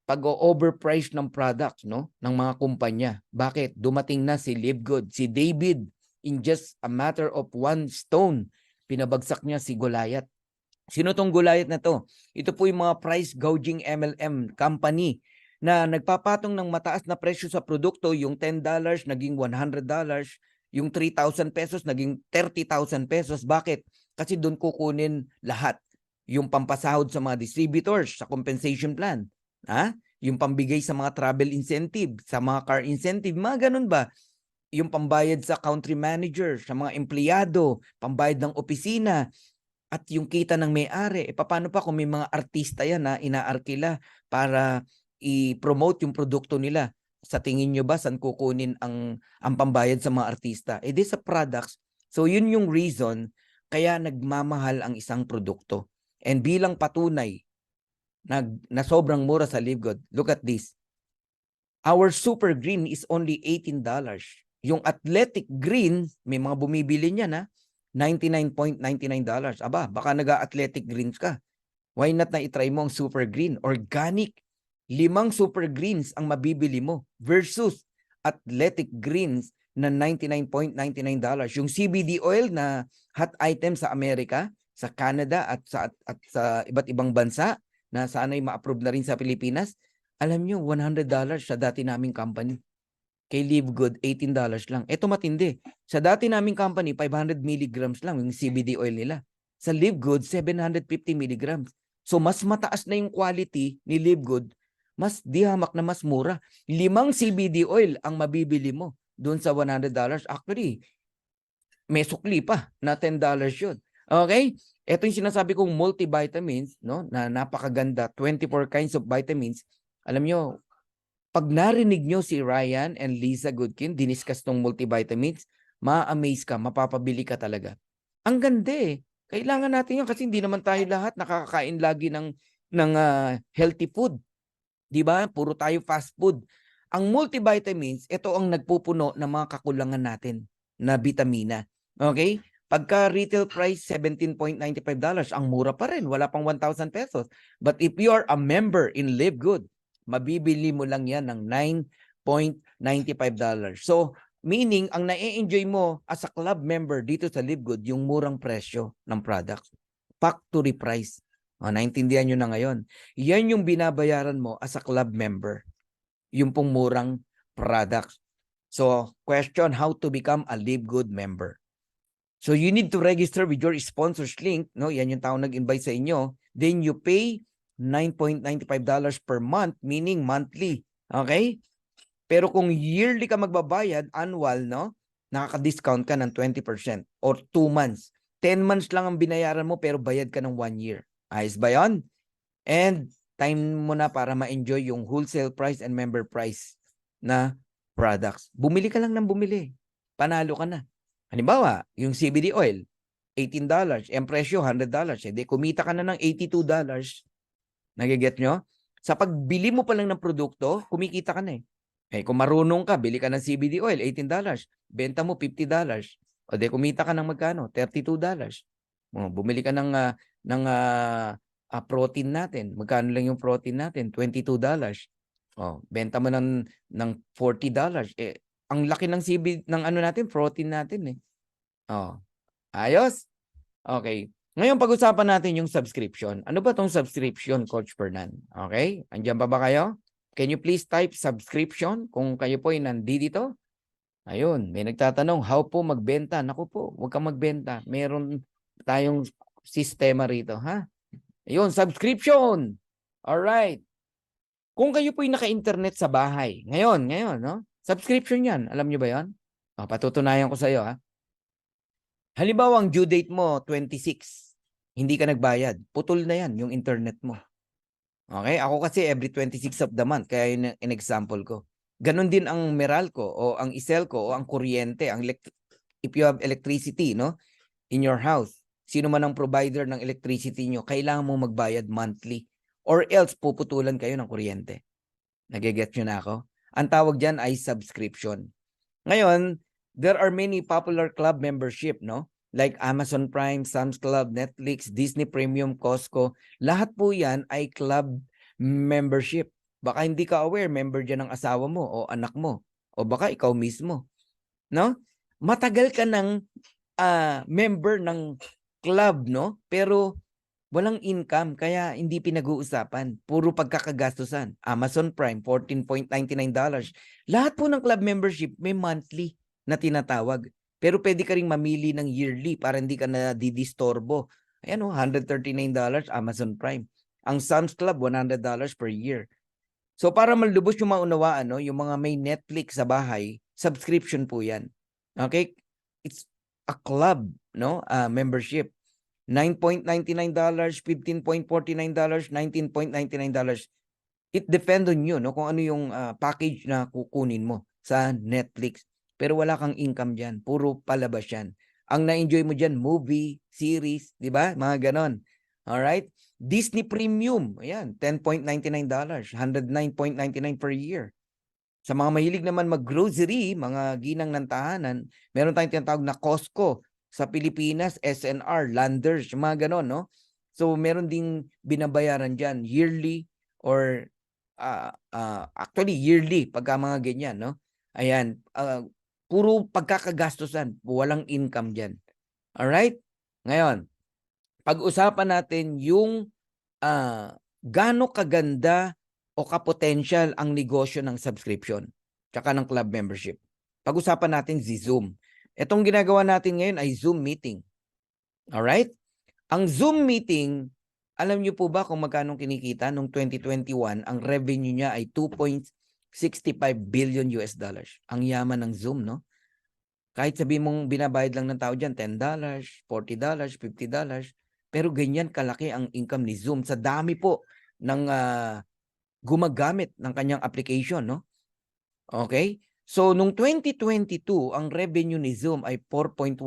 pag-overprice ng products, no? Ng mga kumpanya. Bakit? Dumating na si Livegood, si David. In just a matter of one stone, pinabagsak niya si Goliath. Sino tong Goliath na to? Ito po yung mga price gouging MLM company na nagpapatong ng mataas na presyo sa produkto, yung $10 naging $100, yung 3,000 pesos naging 30,000 pesos. Bakit? Kasi doon kukunin lahat. Yung pampasahod sa mga distributors, sa compensation plan. Yung pambigay sa mga travel incentive, sa mga car incentive, mga ganun ba? Yung pambayad sa country manager, sa mga empleyado, pambayad ng opisina, at yung kita ng may-ari. Paano pa kung may mga artista yan na inaarkila para i-promote yung produkto nila? Sa tingin nyo ba, saan kukunin ang pambayad sa mga artista? Di sa products. So yun yung reason kaya nagmamahal ang isang produkto. And bilang patunay na sobrang mura sa Livegood, look at this. Our super green is only $18. Yung athletic green, may mga bumibili niyan na $99.99. Aba, baka nag-athletic greens ka. Why not na itry mo ang super green? Organic. 5 super greens ang mabibili mo versus athletic greens na $99.99. Yung CBD oil na hot item sa Amerika, sa Canada at sa iba't ibang bansa na sana'y ma-approve na rin sa Pilipinas, alam nyo, $100 sa dati naming company. Kay Livegood, $18 lang. Ito matindi. Sa dati naming company, 500 milligrams lang yung CBD oil nila. Sa Livegood, 750 milligrams. So, mas mataas na yung quality ni Livegood, mas dihamak na mas mura. 5 CBD oil ang mabibili mo doon sa $100. Actually, may sukli pa na $10 yun. Okay? Ito yung sinasabi kong multivitamins, no? Na napakaganda. 24 kinds of vitamins. Alam nyo, Pag narinig nyo si Ryan and Lisa Goodkin, diniscuss tong multivitamins, ma-amaze ka, mapapabili ka talaga. Ang ganda eh. Kailangan natin yan kasi hindi naman tayo lahat nakakakain lagi ng healthy food. Di ba? Puro tayo fast food. Ang multivitamins, ito ang nagpupuno ng mga kakulangan natin na bitamina. Okay? Pagka retail price, $17.95, ang mura pa rin. Wala pang 1,000 pesos. But if you are a member in Live Good, mabibili mo lang yan ng $9.95. So, meaning, ang na-enjoy mo as a club member dito sa Live Good, yung murang presyo ng product. Factory price. Naintindihan nyo na ngayon. Yan yung binabayaran mo as a club member. Yung pong murang products. So, question how to become a Live Good member. So, you need to register with your sponsors link. No? Yan yung taong nag-invite sa inyo. Then, you pay $9.95 per month, meaning monthly. Okay? Pero kung yearly ka magbabayad, annual, no? Nakaka-discount ka ng 20% or 2 months. 10 months lang ang binayaran mo pero bayad ka ng 1 year. Ayos ba yun? And time mo na para ma-enjoy yung wholesale price and member price na products. Bumili ka lang ng bumili. Panalo ka na. Halimbawa, yung CBD oil, $18. Ang presyo, $100. Hindi, kumita ka na ng $82. Nagiget nyo? Sa pagbili mo pa lang ng produkto, kumikita ka na eh. Eh, kung marunong ka, bili ka ng CBD oil, $18. Benta mo, $50. O de, kumita ka ng magkano? $32. Bumili ka ng protein natin. Magkano lang yung protein natin? $22. Benta mo ng $40. Eh, ang laki ng CBD, ng ano natin, protein natin eh. Ayos? Okay. Ngayon, pag-usapan natin yung subscription. Ano ba tong subscription, Coach Fernan? Okay? Andiyan pa ba kayo? Can you please type subscription kung kayo po ay nandito? Ayun, may nagtatanong, how po magbenta? Naku po, huwag kang magbenta. Meron tayong sistema rito, ha? Ayun, subscription. Alright. Kung kayo po ay naka-internet sa bahay, ngayon, no? Subscription yan. Alam nyo ba yan? Patutunayan ko sa iyo, ha? Halimbawa, ang due date mo, 26. Hindi ka nagbayad. Putol na yan, yung internet mo. Okay? Ako kasi every 26 of the month, kaya yun ang example ko. Ganon din ang Meralco o ang Iselco o ang kuryente. If you have electricity, no? In your house, sino man ang provider ng electricity nyo, kailangan mong magbayad monthly. Or else, puputulan kayo ng kuryente. Nagigets nyo na ako? Ang tawag dyan ay subscription. Ngayon, there are many popular club membership, no? Like Amazon Prime, Sam's Club, Netflix, Disney Premium, Costco. Lahat po yan ay club membership. Baka hindi ka aware, member dyan ng asawa mo o anak mo. O baka ikaw mismo. No? Matagal ka ng member ng club, no? Pero walang income, kaya hindi pinag-uusapan. Puro pagkakagastusan. Amazon Prime, $14.99. Lahat po ng club membership may monthly na tinatawag. Pero pwede ka ring mamili ng yearly para hindi ka na didistorbo. Ayan o, $139 Amazon Prime. Ang Sam's Club, $100 per year. So para malubos yung maunawaan, no, yung mga may Netflix sa bahay, subscription po yan. Okay? It's a club, no, membership. $9.99, $15.49, $19.99. It depends on you, no, kung ano yung package na kukunin mo sa Netflix. Pero wala kang income dyan. Puro palabas yan. Ang na-enjoy mo dyan, movie, series, di ba? Mga ganon. Alright? Disney Premium, ayan, $10.99, $109.99 per year. Sa mga mahilig naman mag-grocery, mga ginang ng tahanan, meron tayong tinatawag na Costco. Sa Pilipinas, SNR, Landers, mga ganon, no? So, meron ding binabayaran dyan, yearly or actually yearly, pagka mga ganyan, no? Ayan, puro pagkakagastusan, walang income dyan. Alright? Ngayon, pag-usapan natin yung gaano kaganda o kapotential ang negosyo ng subscription tsaka ng club membership. Pag-usapan natin si Zoom. Itong ginagawa natin ngayon ay Zoom meeting. Alright? Ang Zoom meeting, alam niyo po ba kung magkano kinikita noong 2021? Ang revenue niya ay $2.65 billion. Ang yaman ng Zoom, no? Kahit sabi mong binabayad lang ng tao dyan, $10, $40, $50, pero ganyan kalaki ang income ni Zoom sa dami po ng gumagamit ng kanyang application, no? Okay? So, nung 2022, ang revenue ni Zoom ay 4.1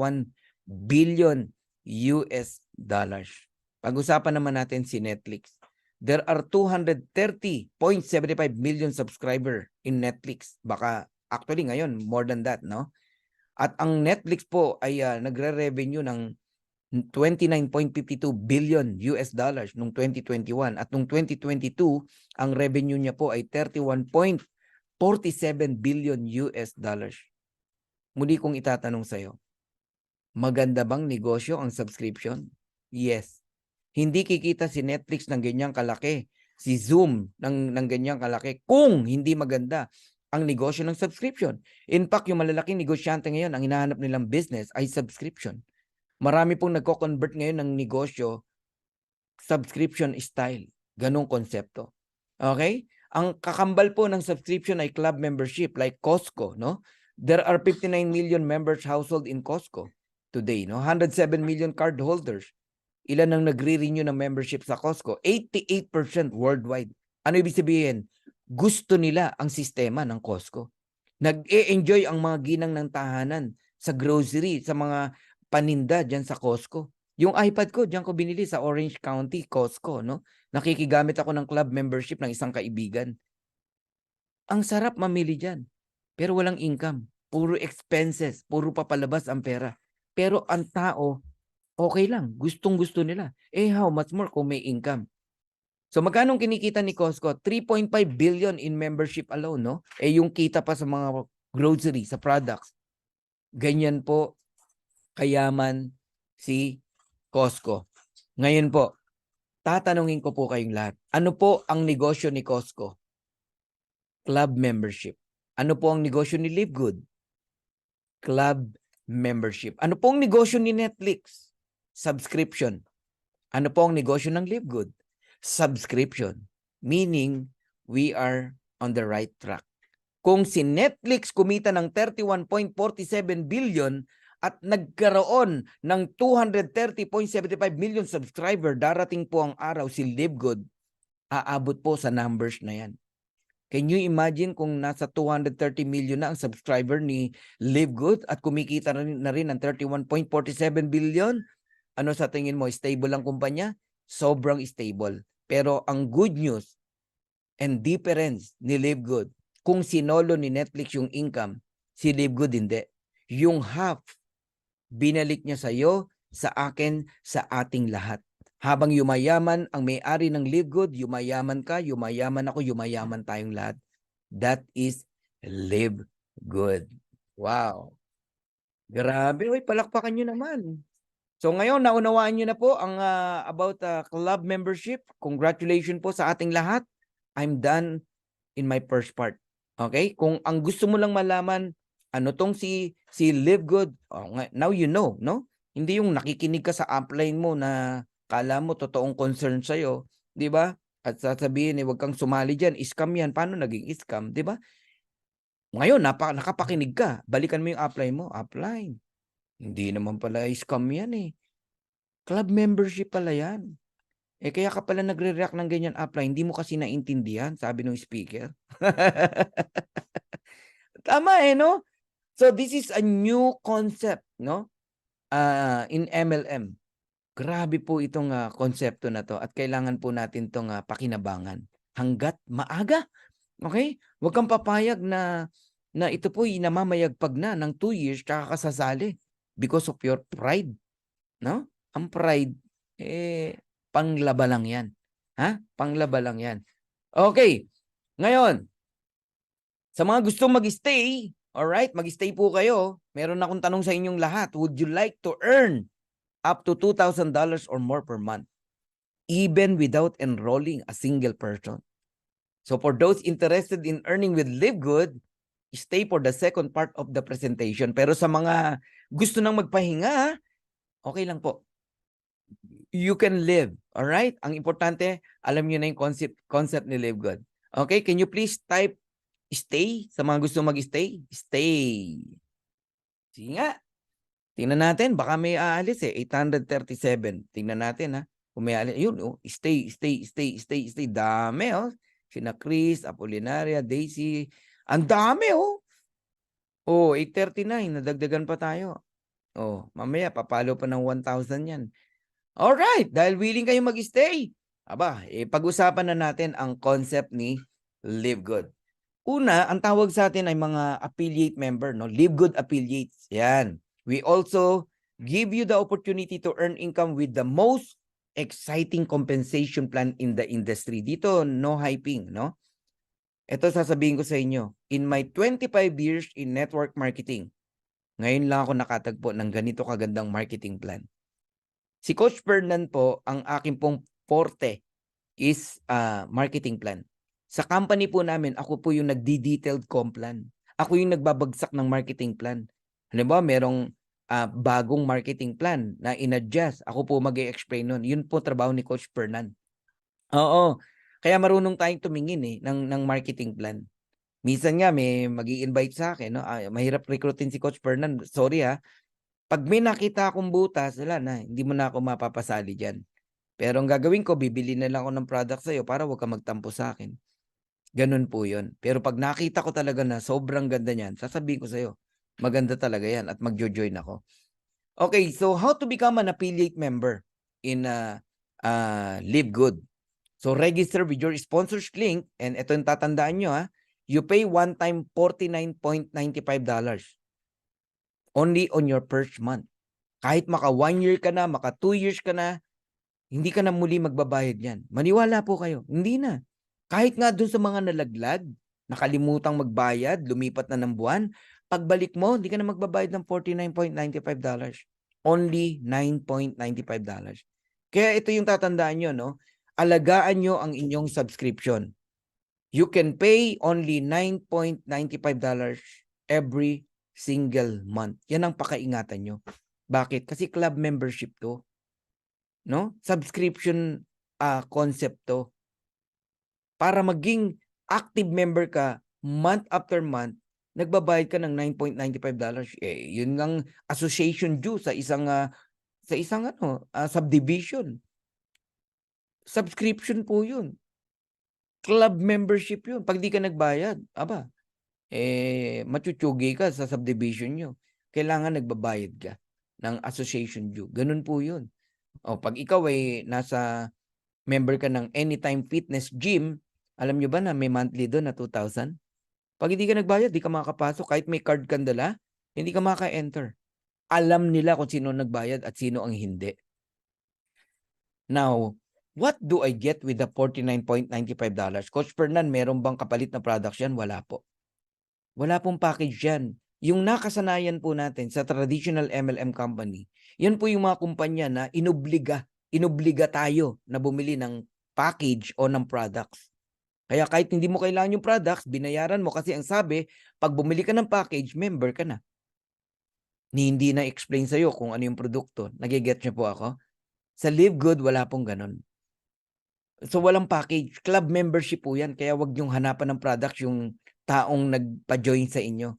billion US dollars. Pag-usapan naman natin si Netflix. There are 230.75 million subscriber in Netflix. Baka actually ngayon more than that, no? At ang Netflix po ay nagre-revenue ng 29.52 billion US dollars nung 2021 at nung 2022 ang revenue niya po ay 31.47 billion US dollars. Muli kong itatanong sa iyo, maganda bang negosyo ang subscription? Yes. Hindi kikita si Netflix ng ganyang kalaki, si Zoom ng ganyang kalaki kung hindi maganda ang negosyo ng subscription. In fact, yung malalaking negosyante ngayon, ang hinahanap nilang business ay subscription. Marami pong nagko-convert ngayon ng negosyo, subscription style. Ganong konsepto. Okay? Ang kakambal po ng subscription ay club membership like Costco, no? There are 59 million members household in Costco today, no? 107 million card holders. Ilan ang nagre-renew ng membership sa Costco? 88% worldwide. Ano ibig sabihin? Gusto nila ang sistema ng Costco. Nag-e-enjoy ang mga ginang ng tahanan sa grocery, sa mga paninda dyan sa Costco. Yung iPad ko, dyan ko binili sa Orange County, Costco, no? Nakikigamit ako ng club membership ng isang kaibigan. Ang sarap mamili dyan. Pero walang income. Puro expenses. Puro papalabas ang pera. Pero ang tao, okay lang. Gustong-gusto nila. How much more kung may income? So magkano kinikita ni Costco? 3.5 billion in membership alone, no? Yung kita pa sa mga grocery, sa products. Ganyan po kayaman si Costco. Ngayon po, tatanungin ko po kayong lahat. Ano po ang negosyo ni Costco? Club membership. Ano po ang negosyo ni Live Good? Club membership. Ano po ang negosyo ni Netflix? Subscription. Ano po ang negosyo ng Live Good? Subscription. Meaning, we are on the right track. Kung si Netflix kumita ng 31.47 billion at nagkaroon ng 230.75 million subscriber, darating po ang araw si Live Good, aabot po sa numbers na yan. Can you imagine kung nasa 230 million na ang subscriber ni Live Good at kumikita na rin ng 31.47 billion? Ano sa tingin mo? Stable ang kumpanya? Sobrang stable. Pero ang good news and difference ni Live Good, kung sinolo ni Netflix yung income, si Live Good hindi. Yung half, binalik niya sa iyo, sa akin, sa ating lahat. Habang yumayaman ang may-ari ng Live Good, yumayaman ka, yumayaman ako, yumayaman tayong lahat. That is Live Good. Wow. Grabe, palakpakan nyo naman. So ngayon, naunawaan nyo na po ang about club membership. Congratulations po sa ating lahat. I'm done in my first part. Okay? Kung ang gusto mo lang malaman, ano tong si Live Good, now you know, no? Hindi yung nakikinig ka sa upline mo na kala mo totoong concern sa'yo, di ba? At sasabihin, huwag kang sumali dyan, scam yan. Paano naging scam, di ba? Ngayon, nakapakinig ka, balikan mo yung upline mo, upline. Hindi naman pala scam yan eh. Club membership pala yan. Kaya ka pala nagre-react ng ganyan upline, hindi mo kasi naintindihan, sabi ng speaker. Tama no? So this is a new concept, no? In MLM. Grabe po itong konsepto na to at kailangan po natin itong pakinabangan hanggat maaga. Okay? Huwag kang papayag na ito po namamayagpag na ng 2 years tsaka kasasali because of your pride. No? Ang pride, panglaba lang yan. Ha? Panglaba lang yan. Okay. Ngayon, sa mga gustong mag-stay, alright, mag-stay po kayo. Meron akong tanong sa inyong lahat. Would you like to earn up to $2,000 or more per month, even without enrolling a single person? So for those interested in earning with Live Good, stay for the second part of the presentation. Pero sa mga gusto nang magpahinga, okay lang po. You can live, alright? Ang importante, alam niyo na yung concept ni Live Good. Okay, can you please type stay sa mga gusto mag-stay? Stay. Sige nga. Tingnan natin, baka may aalis 837. Tingnan natin ha. Kung may aalis, yun, stay. Dami Sina Chris, Apolinaria, Daisy, Ang dami, oh. Oh, 839, nadagdagan pa tayo. Oh, mamaya papalo pa ng 1,000 yan. Alright, dahil willing kayo mag-stay, pag-usapan na natin ang concept ni Live Good. Una, ang tawag sa atin ay mga affiliate member, no? Live Good affiliates. Yan. We also give you the opportunity to earn income with the most exciting compensation plan in the industry. Dito, no hyping, no? Ito sasabihin ko sa inyo, in my 25 years in network marketing, ngayon lang ako nakatagpo ng ganito kagandang marketing plan. Si Coach Fernan po, ang aking pong forte is marketing plan. Sa company po namin, ako po yung nagdi-detailed com plan. Ako yung nagbabagsak ng marketing plan. Halimbawa, merong bagong marketing plan na in-adjust. Ako po mag-i-explain nun. Yun po trabaho ni Coach Fernan. Oo. Kaya marunong tayong tumingin ng marketing plan. Minsan nga may mag-i-invite sa akin, no? Mahirap recruitin si Coach Fernan. Sorry ha. Pag may nakita akong butas, wala na, hindi mo na ako mapapasali diyan. Pero ang gagawin ko, bibili na lang ako ng product sa'yo para wag ka magtampo sa akin. Ganun po yun. Pero pag nakita ko talaga na sobrang ganda niyan, sasabihin ko sa'yo, maganda talaga yan at magjo-join ako. Okay, so how to become an affiliate member in Live Good? So register with your sponsors link and ito yung tatandaan nyo ha, you pay one time $49.95 only on your first month. Kahit maka 1 year ka na, maka 2 years ka na, hindi ka na muli magbabayad yan. Maniwala po kayo, hindi na. Kahit nga dun sa mga nalaglag, nakalimutang magbayad, lumipat na ng buwan, pagbalik mo, hindi ka na magbabayad ng $49.95. Only $9.95. Kaya ito yung tatandaan nyo, no? Alagaan nyo ang inyong subscription. You can pay only $9.95 every single month. Yan ang pakaingatan nyo. Bakit? Kasi club membership to. No? Subscription concept to. Para maging active member ka month after month, nagbabayad ka ng $9.95. Yun ang association due sa isang subdivision. Subscription po yun. Club membership yun. Pag di ka nagbayad, machuchugi ka sa subdivision nyo. Kailangan nagbabayad ka ng association due. Ganun po yun. O, pag ikaw ay nasa member ka ng Anytime Fitness Gym, alam nyo ba na may monthly doon na 2,000? Pag hindi ka nagbayad, di ka makakapasok. Kahit may card kang dala, hindi ka maka-enter. Alam nila kung sino nagbayad at sino ang hindi. Now, what do I get with the $49.95? Coach Fernan, meron bang kapalit na products yan? Wala po. Wala pong package yan. Yung nakasanayan po natin sa traditional MLM company, yan po yung mga kumpanya na inobliga tayo na bumili ng package o ng products. Kaya kahit hindi mo kailangan yung products, binayaran mo kasi ang sabi, pag bumili ka ng package, member ka na. Hindi na explain sa'yo kung ano yung produkto. Nagiget niyo po ako? Sa Live Good, wala pong ganun. So walang package. Club membership po yan. Kaya wag yung hanapan ng products yung taong nagpa-join sa inyo.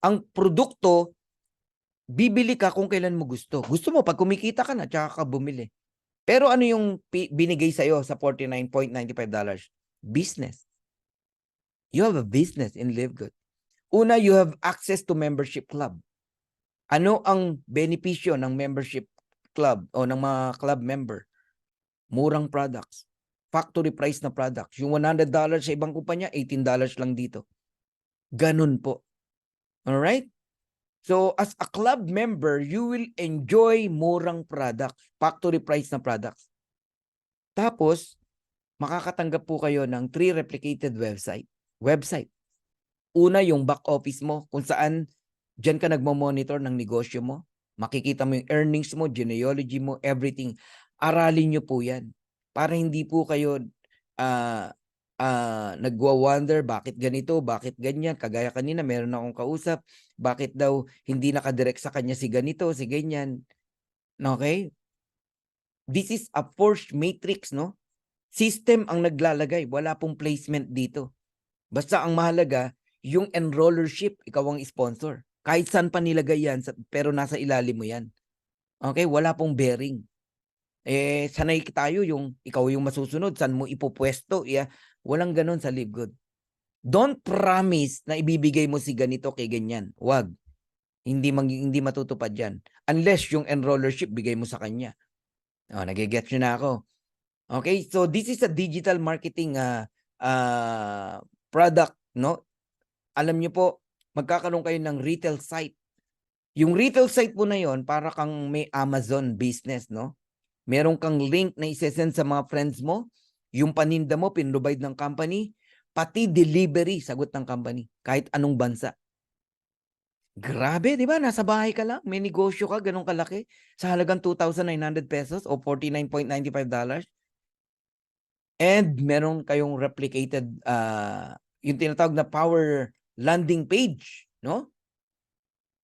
Ang produkto, bibili ka kung kailan mo gusto. Gusto mo, pag kumikita ka na, tsaka ka bumili. Pero ano yung binigay sa'yo sa $49.95? Business. You have a business in Live Good. Una, you have access to membership club. Ano ang benepisyo ng membership club o ng mga club member? Murang products. Factory price na products. Yung $100 sa ibang kumpanya, $18 lang dito. Ganun po. Alright? So, as a club member, you will enjoy murang products. Factory price na products. Tapos, makakatanggap po kayo ng 3 replicated website. Una, yung back office mo, kung saan dyan ka nagmo-monitor ng negosyo mo. Makikita mo yung earnings mo, genealogy mo, everything. Aralin nyo po yan. Para hindi po kayo nagwa-wonder, bakit ganito, bakit ganyan. Kagaya kanina, meron akong kausap, bakit daw hindi nakadirect sa kanya si ganito, si ganyan. Okay? This is a forced matrix, no? System ang naglalagay. Wala pong placement dito. Basta ang mahalaga, yung enrollership, ikaw ang sponsor. Kahit saan pa nilagay yan, pero nasa ilalim mo yan. Okay? Wala pong bearing. Sanay tayo yung ikaw yung masusunod, saan mo ipopwesto. Walang ganun sa Live Good. Don't promise na ibibigay mo si ganito kay ganyan. Wag. Hindi matutupad yan. Unless yung enrollership bigay mo sa kanya. Nagigets nyo na ako. Okay, so this is a digital marketing product, no? Alam nyo po, magkakaroon kayo ng retail site. Yung retail site po na yon, para kang may Amazon business, no? Meron kang link na isesend sa mga friends mo, yung paninda mo, pinrovide ng company, pati delivery, sagot ng company, kahit anong bansa. Grabe, di ba? Nasa bahay ka lang, may negosyo ka, ganun kalaki, sa halagang 2,900 pesos o $49.95. And meron kayong replicated, yung tinatawag na power landing page, no?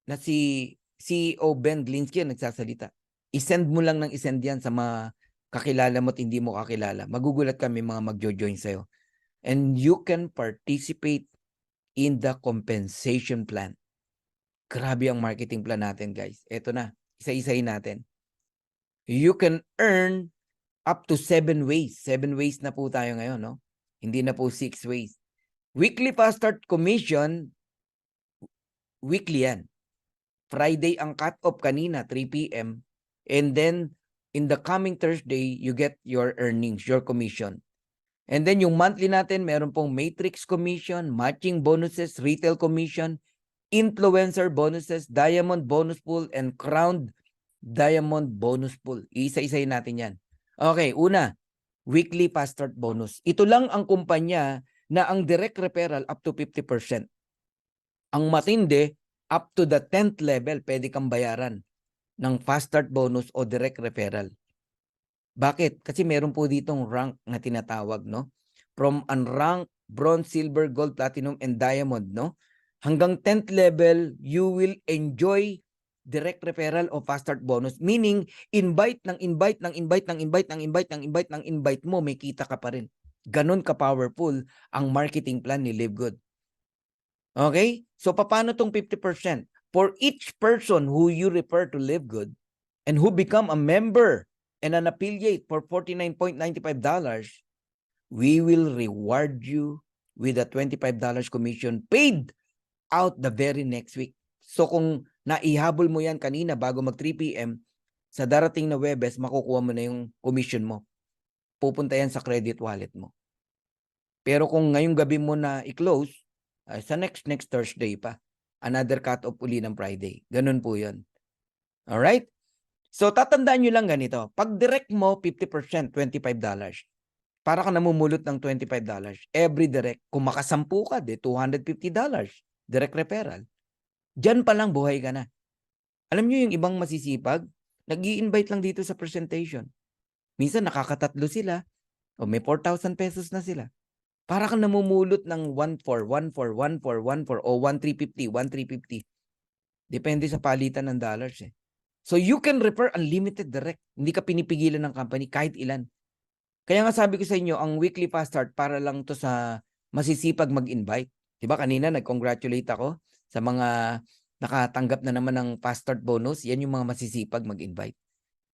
Na si CEO Ben Glinsky ang nagsasalita. I-send mo lang ng i-send yan sa mga kakilala mo at hindi mo kakilala. Magugulat kami mga magjo-join sa'yo. And you can participate in the compensation plan. Grabe ang marketing plan natin, guys. Ito na, isa-isahin natin. You can earn up to 7 ways. 7 ways na po tayo ngayon, no? Hindi na po 6 ways. Weekly fast start commission, weekly yan. Friday ang cut-off kanina, 3 p.m. And then, in the coming Thursday, you get your earnings, your commission. And then, yung monthly natin, meron pong matrix commission, matching bonuses, retail commission, influencer bonuses, diamond bonus pool, and crowned diamond bonus pool. Isa-isayin natin yan. Okay, una, weekly fast start bonus. Ito lang ang kumpanya na ang direct referral up to 50%. Ang matindi, up to the 10th level, pwede kang bayaran ng fast start bonus o direct referral. Bakit? Kasi meron po ditong rank na tinatawag, no? From unranked, bronze, silver, gold, platinum, and diamond, no? Hanggang 10th level, you will enjoy direct referral o fast start bonus. Meaning, invite mo, may kita ka pa rin. Ganon ka-powerful ang marketing plan ni Live Good. Okay? So, paano tong 50%? For each person who you refer to Live Good and who become a member and an affiliate for $49.95, we will reward you with a $25 commission paid out the very next week. So, kung naihabol mo yan kanina bago mag 3 p.m., sa darating na Webes, makukuha mo na yung commission mo. Pupunta yan sa credit wallet mo. Pero kung ngayong gabi mo na i-close, sa next Thursday pa. Another cut-off uli ng Friday. Ganun po yun. Alright? So, tatandaan nyo lang ganito. Pag direct mo, 50%, $25. Para ka namumulot ng $25. Every direct. Kung makasampu ka, $250. Direct referral. Diyan pa lang buhay ka na. Alam nyo yung ibang masisipag, nag-i-invite lang dito sa presentation. Minsan nakakatatlo sila, o may 4,000 pesos na sila. Para kang namumulot ng 1,400, 1,400, 1,400, 1,400, o 1,350, 1,350. Depende sa palitan ng dollars eh. So you can refer unlimited direct. Hindi ka pinipigilan ng company kahit ilan. Kaya nga sabi ko sa inyo, ang weekly fast start para lang to sa masisipag mag-invite. Diba kanina nag-congratulate ako sa mga nakatanggap na naman ng fast start bonus. Yan yung mga masisipag mag-invite.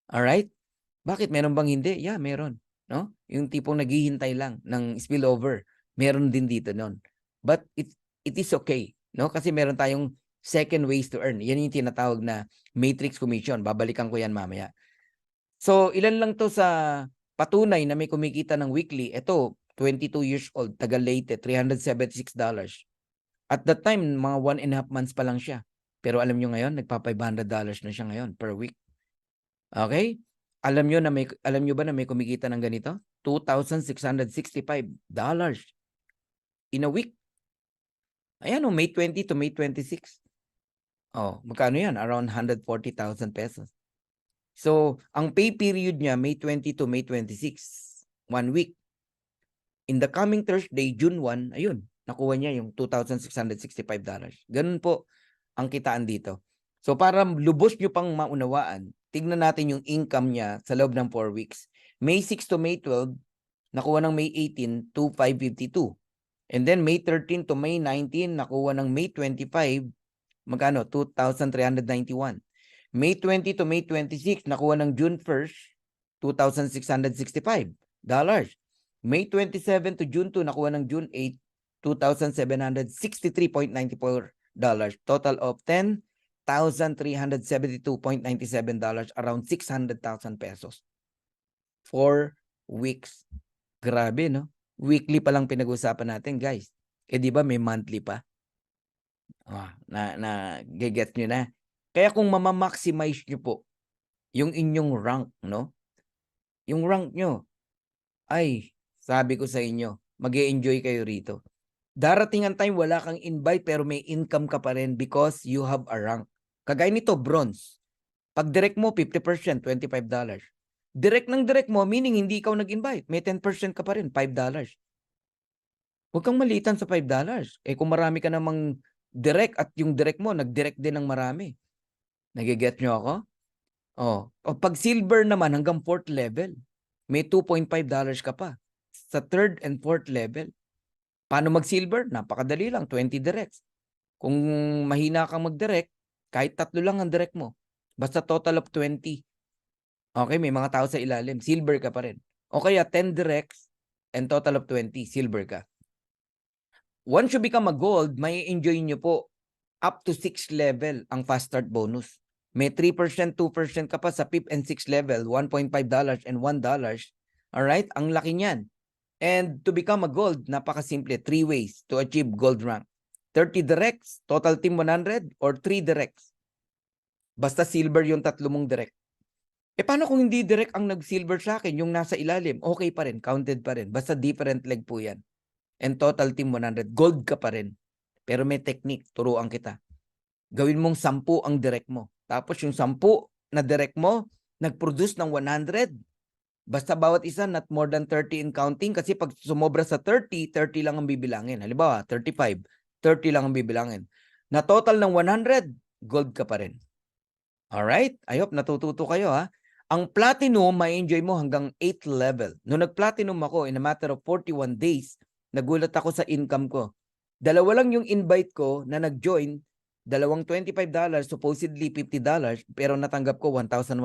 Alright? Bakit? Meron bang hindi? Yeah, meron. No? Yung tipong naghihintay lang ng spillover. Meron din dito nun. But it is okay. No? Kasi meron tayong second ways to earn. Yan yung tinatawag na matrix commission. Babalikan ko yan mamaya. So, ilan lang to sa patunay na may kumikita ng weekly. Ito, 22 years old, taga Leyte, $376. At that time, mga 1.5 months pa lang siya. Pero alam nyo ngayon, nagpa $500 na siya ngayon per week. Okay? Alam nyo ba na may kumikita ng ganito? $2,665 in a week. Ayan, May 20 to May 26. Magkano yan? Around 140,000 pesos. So, ang pay period niya, May 20 to May 26. 1 week. In the coming Thursday, June 1, ayun, nakuha niya yung $2,665. Ganun po ang kitaan dito. So, para lubos nyo pang maunawaan, tignan natin yung income niya sa loob ng 4 weeks. May 6 to May 12, nakuha ng May 18 to 552. And then May 13 to May 19, nakuha ng May 25, magkano? 2,391. May 20 to May 26, nakuha ng June 1st, $2,665. May 27 to June 2, nakuha ng June 8, $2,763.94. Total of $10,372.97, around 600,000 pesos. 4 weeks. Grabe, no? Weekly pa lang pinag-usapan natin, guys. Di ba may monthly pa? Gets nyo na. Kaya kung mamamaximize nyo po yung inyong rank, no? Yung rank nyo, ay, sabi ko sa inyo, mag-e-enjoy kayo rito. Darating ang time, wala kang invite pero may income ka pa rin because you have a rank. Kagaya nito, bronze. Pag direct mo, 50%, $25. Direct ng direct mo, meaning hindi ikaw nag-invite. May 10% ka pa rin, $5. Huwag kang malitan sa $5. Kung marami ka namang direct at yung direct mo, nag-direct din ng marami. Nagiget nyo ako? O pag silver naman, hanggang 4th level, may $2.5 ka pa. Sa 3rd and 4th level. Paano mag-silver? Napakadali lang, 20 directs. Kung mahina kang mag-direct, kahit 3 lang ang direct mo. Basta total of 20. Okay, may mga tao sa ilalim. Silver ka pa rin. O kaya 10 directs and total of 20. Silver ka. Once you become a gold, may enjoy nyo po up to 6 level ang fast start bonus. May 3%, 2% ka pa sa 5th and 6th level, $1.5 and $1. Alright? Ang laki niyan. And to become a gold, napakasimple. 3 ways to achieve gold rank. 30 directs, total team 100, or 3 directs. Basta silver yung 3 mong direct. Paano kung hindi direct ang nag-silver sa akin, yung nasa ilalim? Okay pa rin, counted pa rin. Basta different leg po yan. And total team 100. Gold ka pa rin. Pero may technique, turuan kita. Gawin mong 10 ang direct mo. Tapos yung 10 na direct mo, nag-produce ng 100. Basta bawat isa, not more than 30 in counting. Kasi pag sumobra sa 30, 30 lang ang bibilangin. Halimbawa, 35, 30 lang ang bibilangin. Na total ng 100, gold ka pa rin. Alright? I hope natututo kayo, ha? Ang platinum, ma-enjoy mo hanggang 8th level. Noong nag-platinum ako, in a matter of 41 days, nagulat ako sa income ko. 2 lang yung invite ko na nag-join, dalawang $25, supposedly $50, pero natanggap ko $1,100.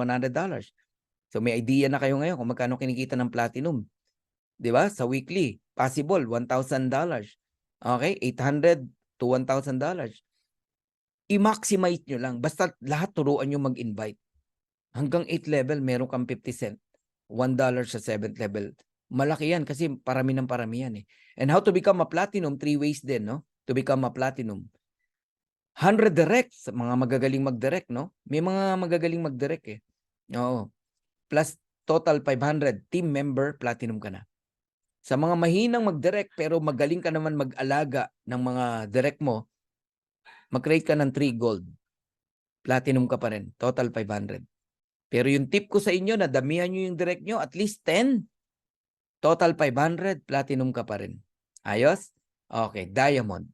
So may idea na kayo ngayon kung magkano kinikita ng platinum. 'Di ba? Sa weekly, possible $1,000. Okay? $800 to $1,000. I-maximize nyo lang. Basta lahat turuan nyo mag-invite. Hanggang 8th level, meron kang 50 cent. $1 sa 7th level. Malaki yan kasi parami ng parami yan. And how to become a platinum? 3 ways din, no? To become a platinum. 100 directs. Mga magagaling mag-direct, no? May mga magagaling mag-direct eh. Oo. Plus total 500. Team member, platinum ka na. Sa mga mahinang mag-direct pero magaling ka naman mag-alaga ng mga direct mo, mag-create ka ng 3 gold. Platinum ka pa rin. Total 500. Pero yung tip ko sa inyo na damihan nyo yung direct nyo, at least 10. Total 500, platinum ka pa rin. Ayos? Okay, diamond.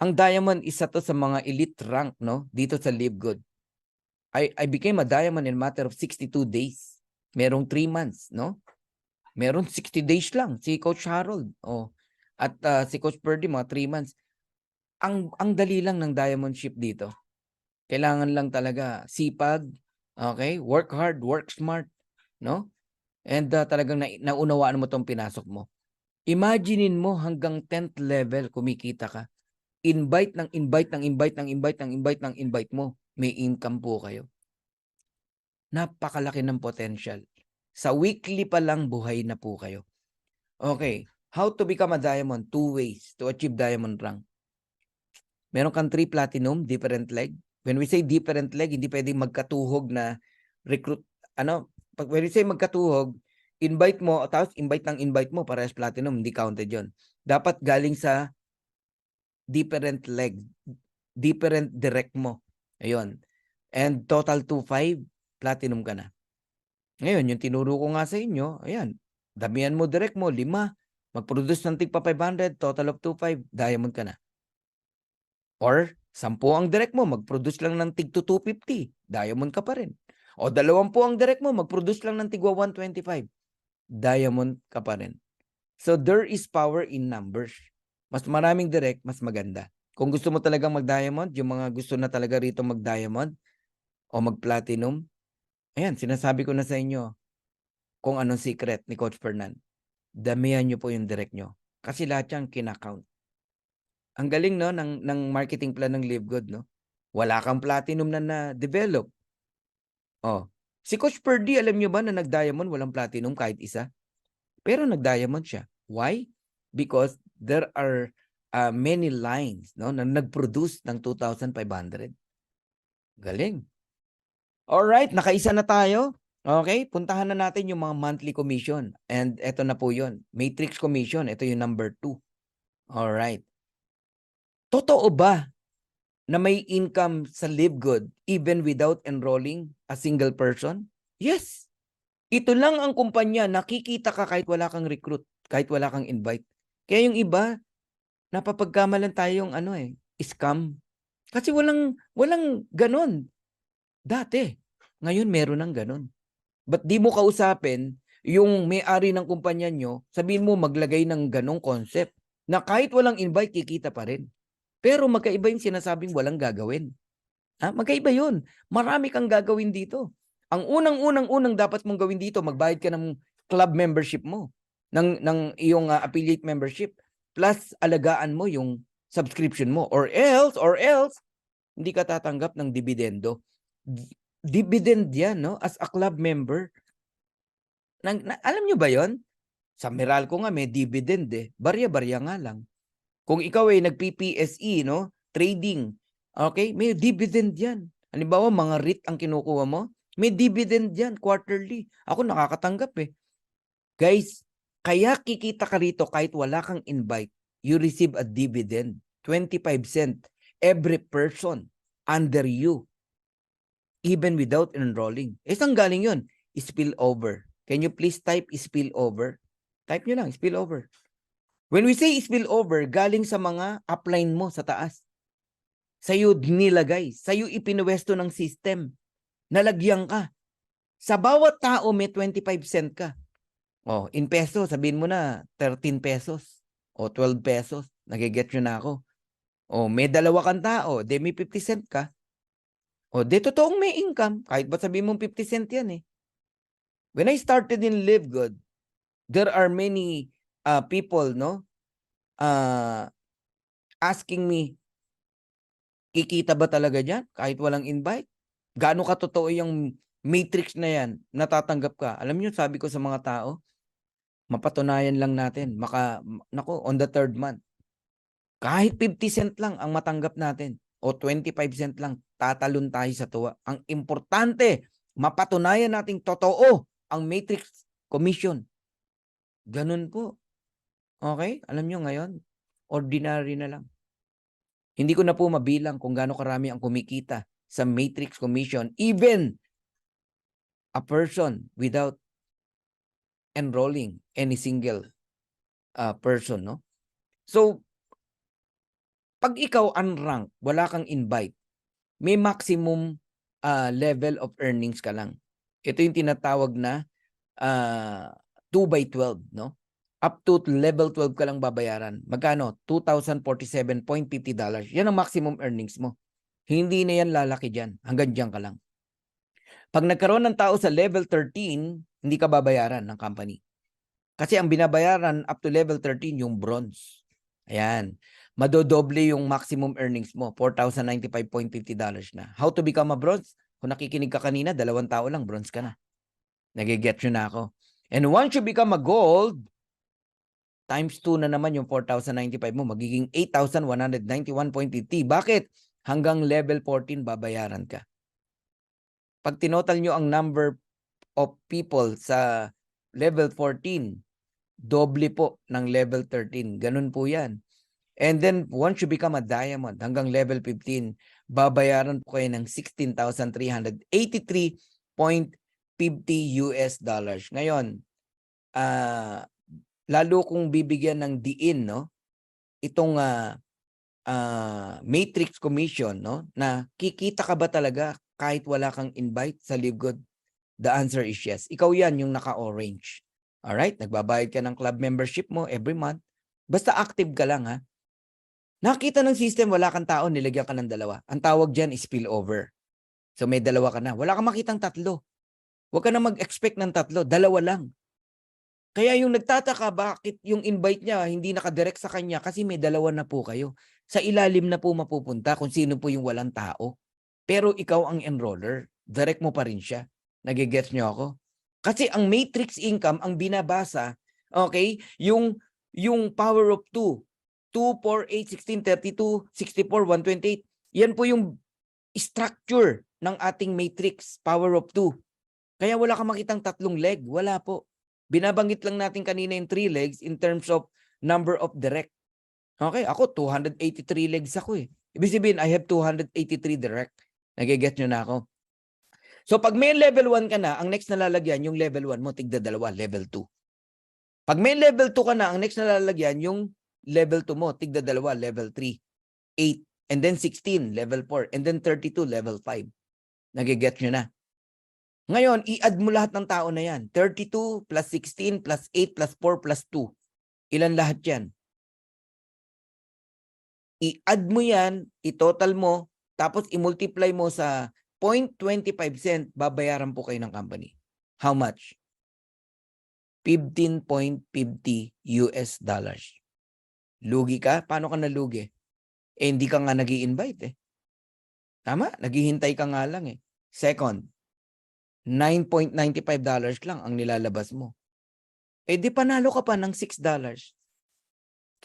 Ang diamond, isa to sa mga elite rank, no? Dito sa Live Good. I became a diamond in a matter of 62 days. Merong 3 months, no? Meron 60 days lang. Si Coach Harold. At si Coach Purdy, mga 3 months. Ang dali lang ng diamond ship dito. Kailangan lang talaga sipag, okay? Work hard, work smart, no? And talagang naunawaan mo tong pinasok mo. Imaginein mo hanggang 10th level kumikita ka. Invite ng invite ng invite ng invite ng invite ng invite mo. May income po kayo. Napakalaki ng potential. Sa weekly pa lang buhay na po kayo. Okay, how to become a diamond? 2 ways to achieve diamond rank. Meron kang 3 platinum, different leg. When we say different leg, hindi pwedeng magkatuhog na recruit, when we say magkatuhog, invite mo, tapos invite mo, parehas platinum, hindi counted yon. Dapat galing sa different leg, different direct mo. Ayun. And total 2.5, platinum ka na. Ngayon, yung tinuro ko nga sa inyo, ayan, damihan mo direct mo, 5, mag-produce ng tigpa 500, total of 2.5, diamond ka na. Or 10 ang direct mo, mag-produce lang ng tig to 250, diamond ka pa rin. O 20 ang direct mo, mag-produce lang ng tigwa 125, diamond ka pa rin. So there is power in numbers. Mas maraming direct, mas maganda. Kung gusto mo talagang mag-diamond, yung mga gusto na talaga rito mag-diamond o mag-platinum, ayan, sinasabi ko na sa inyo kung anong secret ni Coach Fernan. Damihan nyo po yung direct nyo. Kasi lahat yan kinakount. Ang galing 'no ng marketing plan ng Live Good 'no. Wala kang platinum na na-develop. Oh, si Coach Perdy alam niyo ba na nag-diamond walang platinum kahit isa? Pero nag-diamond siya. Why? Because there are many lines no na nag-produce ng 2,500. Galing. Alright, nakaisa na tayo. Okay, puntahan na natin yung mga monthly commission. And eto na po yun. Matrix commission, ito yung number 2. Alright. Totoo ba na may income sa Live Good even without enrolling a single person? Yes. Ito lang ang kumpanya, nakikita ka kahit wala kang recruit, kahit wala kang invite. Kaya yung iba, napapagkamalan tayong scam. Kasi walang ganon. Dati. Ngayon meron ng ganon. Ba't di mo kausapin yung may-ari ng kumpanya nyo, sabihin mo maglagay ng ganong concept na kahit walang invite, kikita pa rin. Pero magkaiba yung sinasabing walang gagawin. Magkaiba yun. Marami kang gagawin dito. Ang unang dapat mong gawin dito, magbayad ka ng club membership mo, ng iyong affiliate membership, plus alagaan mo yung subscription mo. Or else, hindi ka tatanggap ng dividendo. Dividend yan, no? As a club member. Alam nyo ba yon? Sa Meralco nga may dividend eh. Barya-barya nga lang. Kung ikaw ay nag-PPSE, no? Trading. Okay? May dividend yan. Halimbawa, mga REIT ang kinukuha mo. May dividend yan, quarterly. Ako nakakatanggap eh. Guys, kaya kikita ka rito kahit wala kang invite, you receive a dividend. 25 cent every person under you. Even without enrolling. Saan galing yun? Spillover. Can you please type spillover? Type nyo lang, spillover. When we say spillover, galing sa mga upline mo sa taas. Sa'yo nilagay. Sa'yo ipinuwesto ng system. Nalagyan ka. Sa bawat tao may 25 cent ka. In peso, sabihin mo na 13 pesos. O 12 pesos. Nagiget nyo na ako. May dalawa kang tao. De may 50 cent ka. De totoong may income. Kahit ba sabihin mong 50 cent yan eh. When I started in Live Good, there are many people, no? Asking me, kikita ba talaga dyan? Kahit walang invite? Gaano katotoo yung matrix na yan? Natatanggap ka? Alam niyo, sabi ko sa mga tao, mapatunayan lang natin. On the 3rd month. Kahit 50 cent lang ang matanggap natin o 25 cent lang, tatalon tayo sa tuwa. Ang importante, mapatunayan nating totoo ang matrix commission. Ganun po. Okay? Alam nyo ngayon, ordinary na lang. Hindi ko na po mabilang kung gaano karami ang kumikita sa matrix commission. Even a person without enrolling any single person, no? So, pag ikaw unranked, wala kang invite, may maximum level of earnings ka lang. Ito yung tinatawag na 2/12, no? Up to level 12 ka lang babayaran. Magkano? $2,047.50. Yan ang maximum earnings mo. Hindi na yan lalaki dyan. Hanggang dyan ka lang. Pag nagkaroon ng tao sa level 13, hindi ka babayaran ng company. Kasi ang binabayaran up to level 13 yung bronze. Ayan. Madodoble yung maximum earnings mo. $4,095.50 na. How to become a bronze? Kung nakikinig ka kanina, 2 tao lang, bronze ka na. Nagiget nyo na ako. And once you become a gold, times 2 na naman yung 4,095 mo, magiging 8,191.50. Bakit? Hanggang level 14 babayaran ka. Pag tinotal nyo ang number of people sa level 14, doble po ng level 13. Ganun po yan. And then, once you become a diamond, hanggang level 15, babayaran po kayo ng $16,383.50. Ngayon, lalo kung bibigyan ng diin, no? Itong matrix commission, no? Na kikita ka ba talaga kahit wala kang invite sa Live Good? The answer is yes. Ikaw yan yung naka-orange. Alright? Nagbabayad ka ng club membership mo every month. Basta active ka lang, ha? Nakita ng system, wala kang tao, nilagyan ka ng 2. Ang tawag dyan is spillover. So may 2 ka na. Wala kang makitang 3. Huwag ka na mag-expect ng 3. 2 lang. Kaya yung nagtataka, bakit yung invite niya hindi nakadirect sa kanya? Kasi may 2 na po kayo. Sa ilalim na po mapupunta kung sino po yung walang tao. Pero ikaw ang enroller. Direct mo pa rin siya. Nagigets nyo ako? Kasi ang matrix income, ang binabasa, okay, yung power of 2, 2, 4, 8, 16, 32, 64, 128, yan po yung structure ng ating matrix, power of 2. Kaya wala kang makitang tatlong leg. Wala po. Binabanggit lang natin kanina yung 3 legs in terms of number of direct. Okay, ako 283 legs ako eh. Ibig sabihin, I have 283 direct. Nagigets nyo na ako. So pag may level 1 ka na, ang next na lalagyan, yung level 1 mo, tigda dalawa, level 2. Pag may level 2 ka na, ang next na lalagyan, yung level 2 mo, tigda dalawa, level 3, 8, and then 16, level 4, and then 32, level 5. Nagigets nyo na. Ngayon, i-add mo lahat ng tao na yan. 32 plus 16 plus 8 plus 4 plus 2. Ilan lahat yan? I-add mo yan, i-total mo, tapos i-multiply mo sa 0.25 cent, babayaran po kayo ng company. How much? 15.50 US dollars. Lugi ka? Paano ka nalugi? Eh, hindi ka nga nag-i-invite eh. Tama? Naghihintay ka nga lang eh. Second, $9.95 lang ang nilalabas mo. Eh di panalo ka pa ng $6.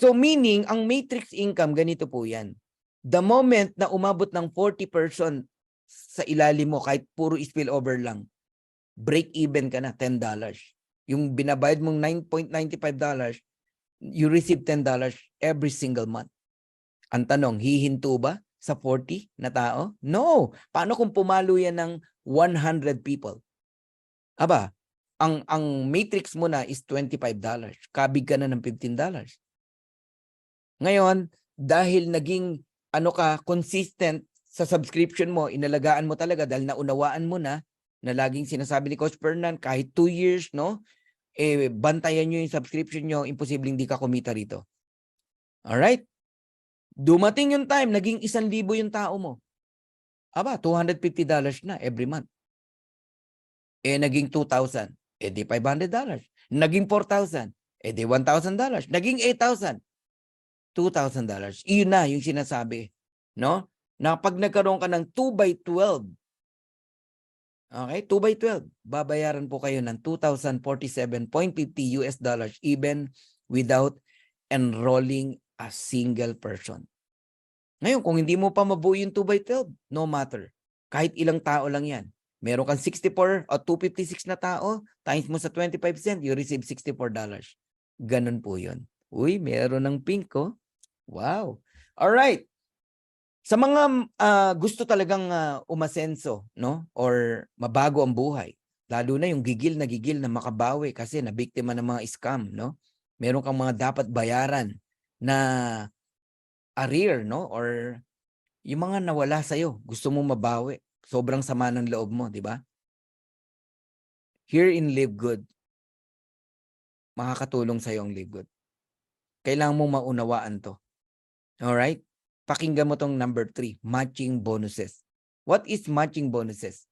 So meaning, ang matrix income, ganito po yan. The moment na umabot ng 40% sa ilalim mo, kahit puro spillover lang, break even ka na, $10. Yung binabayad mong $9.95, you receive $10 every single month. Ang tanong, hihinto ba sa 40 na tao? No. Paano kung pumalo yan ng 100 people? Aba, ang matrix mo na is $25. Kabig ka na ng $15. Ngayon, dahil naging consistent sa subscription mo, inalagaan mo talaga dahil naunawaan mo na laging sinasabi ni Coach Fernan, kahit 2 years, no? Bantayan nyo yung subscription nyo, imposibleng di ka kumita rito. Alright? Dumating yung time, naging 1,000 yung tao mo. Aba, $250 na every month. Naging 2,000. Di $500. Naging 4,000. Di $1,000. Naging 8,000. $2,000. Iyon na yung sinasabi. No? Na pag nagkaroon ka ng 2 by 12, okay, 2 by 12, babayaran po kayo ng $2,047.50 US dollars even without enrolling a single person. Ngayon, kung hindi mo pa mabuo yung 2 by 12, no matter. Kahit ilang tao lang yan. Meron kang 64 o 256 na tao, times mo sa 25 cent, you receive $64. Ganun po yun. Uy, meron ng pink, oh. Wow. Alright. Sa mga gusto talagang umasenso, no? Or mabago ang buhay, lalo na yung gigil na makabawi kasi nabiktima ng mga scam, no? Meron kang mga dapat bayaran na arrear, no? Or yung mga nawala sa'yo, gusto mo mabawi. Sobrang sama ng loob mo, di ba? Here in Live Good, makakatulong sa'yo ang Live Good. Kailangan mong maunawaan to. Alright? Pakinggan mo tong number 3, matching bonuses. What is matching bonuses?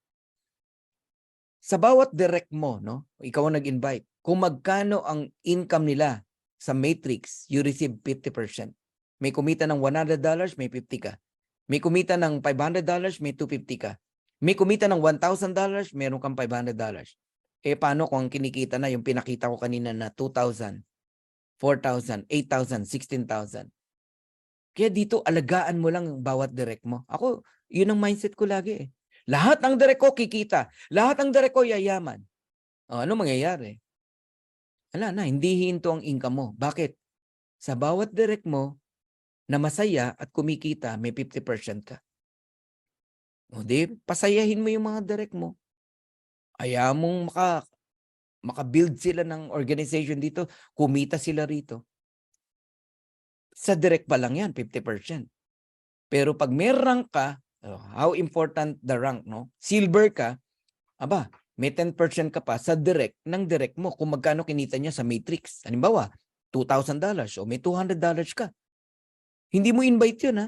Sa bawat direct mo, no? Ikaw ang nag-invite. Kung magkano ang income nila sa matrix, you receive 50%. May kumita ng $100, may 50 ka. May kumita ng $500, may 250 ka. May kumita ng $1,000, meron kang $500. Paano kung ang kinikita na yung pinakita ko kanina na 2,000, 4,000, 8,000, 16,000? Kaya dito, alagaan mo lang bawat direct mo. Ako, yun ang mindset ko lagi eh. Lahat ng direct ko kikita. Lahat ng direct ko yayaman. Ano mangyayari? Wala na, hindi hihinto ang income mo. Bakit? Sa bawat direct mo na masaya at kumikita, may 50% ka. O di, pasayahin mo yung mga direct mo. Ayaw mong maka-build sila ng organization dito, kumita sila rito. Sa direct pa lang yan, 50%. Pero pag may rank ka, how important the rank, no? Silver ka, aba, may 10% ka pa sa direct ng direct mo kung magkano kinita niya sa matrix. Halimbawa, $2,000 o may $200 ka. Hindi mo invite yun, ha?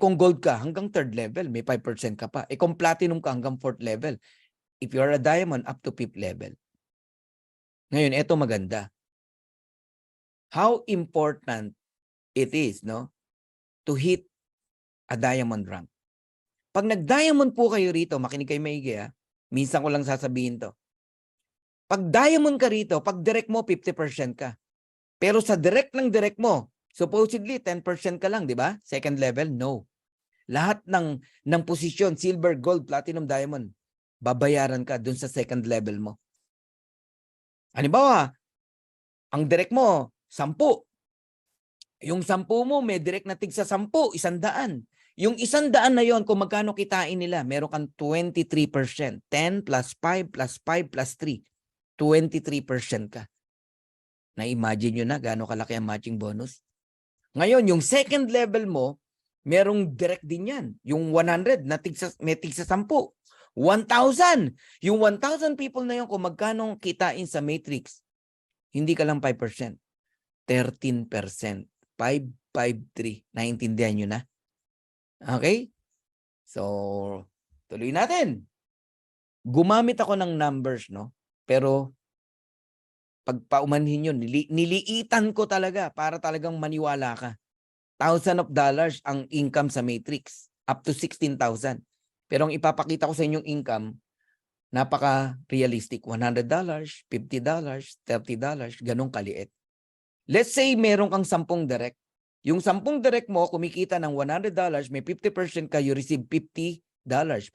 Kung gold ka, hanggang 3rd level, may 5% ka pa. Kung platinum ka, hanggang 4th level. If you are a diamond, up to 5th level. Ngayon, eto maganda. How important it is, no? to hit a diamond rank. Pag nag-diamond po kayo rito, makinig kayo maigi minsan ko lang sasabihin to. Pag diamond ka rito, pag direct mo, 50% ka. Pero sa direct mo, supposedly 10% ka lang, di ba? Second level, no. Lahat ng posisyon, silver, gold, platinum, diamond, babayaran ka dun sa second level mo. Halimbawa, ang direct mo, 10. Yung 10 mo, may direct na tig sa 10, 100. Yung 100 na yon, kung magkano kitain nila, meron kang 23%. 10 plus 5 plus 5 plus 3. 23% ka. Na-imagine nyo na gaano kalaki ang matching bonus? Ngayon, yung second level mo, merong direct din yan. Yung 100, may tig sa 10. 1,000. Yung 1,000 people na yon, kung magkano kitain sa matrix, hindi ka lang 5%. 13%. 553. Naintindihan nyo na? Okay? So, tuloy natin. Gumamit ako ng numbers, no? Pero, pagpaumanhin yun, niliitan ko talaga para talagang maniwala ka. $1,000 ang income sa matrix. Up to 16,000. Pero ang ipapakita ko sa inyong income, napaka-realistic. $100, $50, $30, ganun kaliit. Let's say meron kang 10 direct. Yung 10 direct mo, kumikita ng $100, may 50% ka, you receive $50, 50%.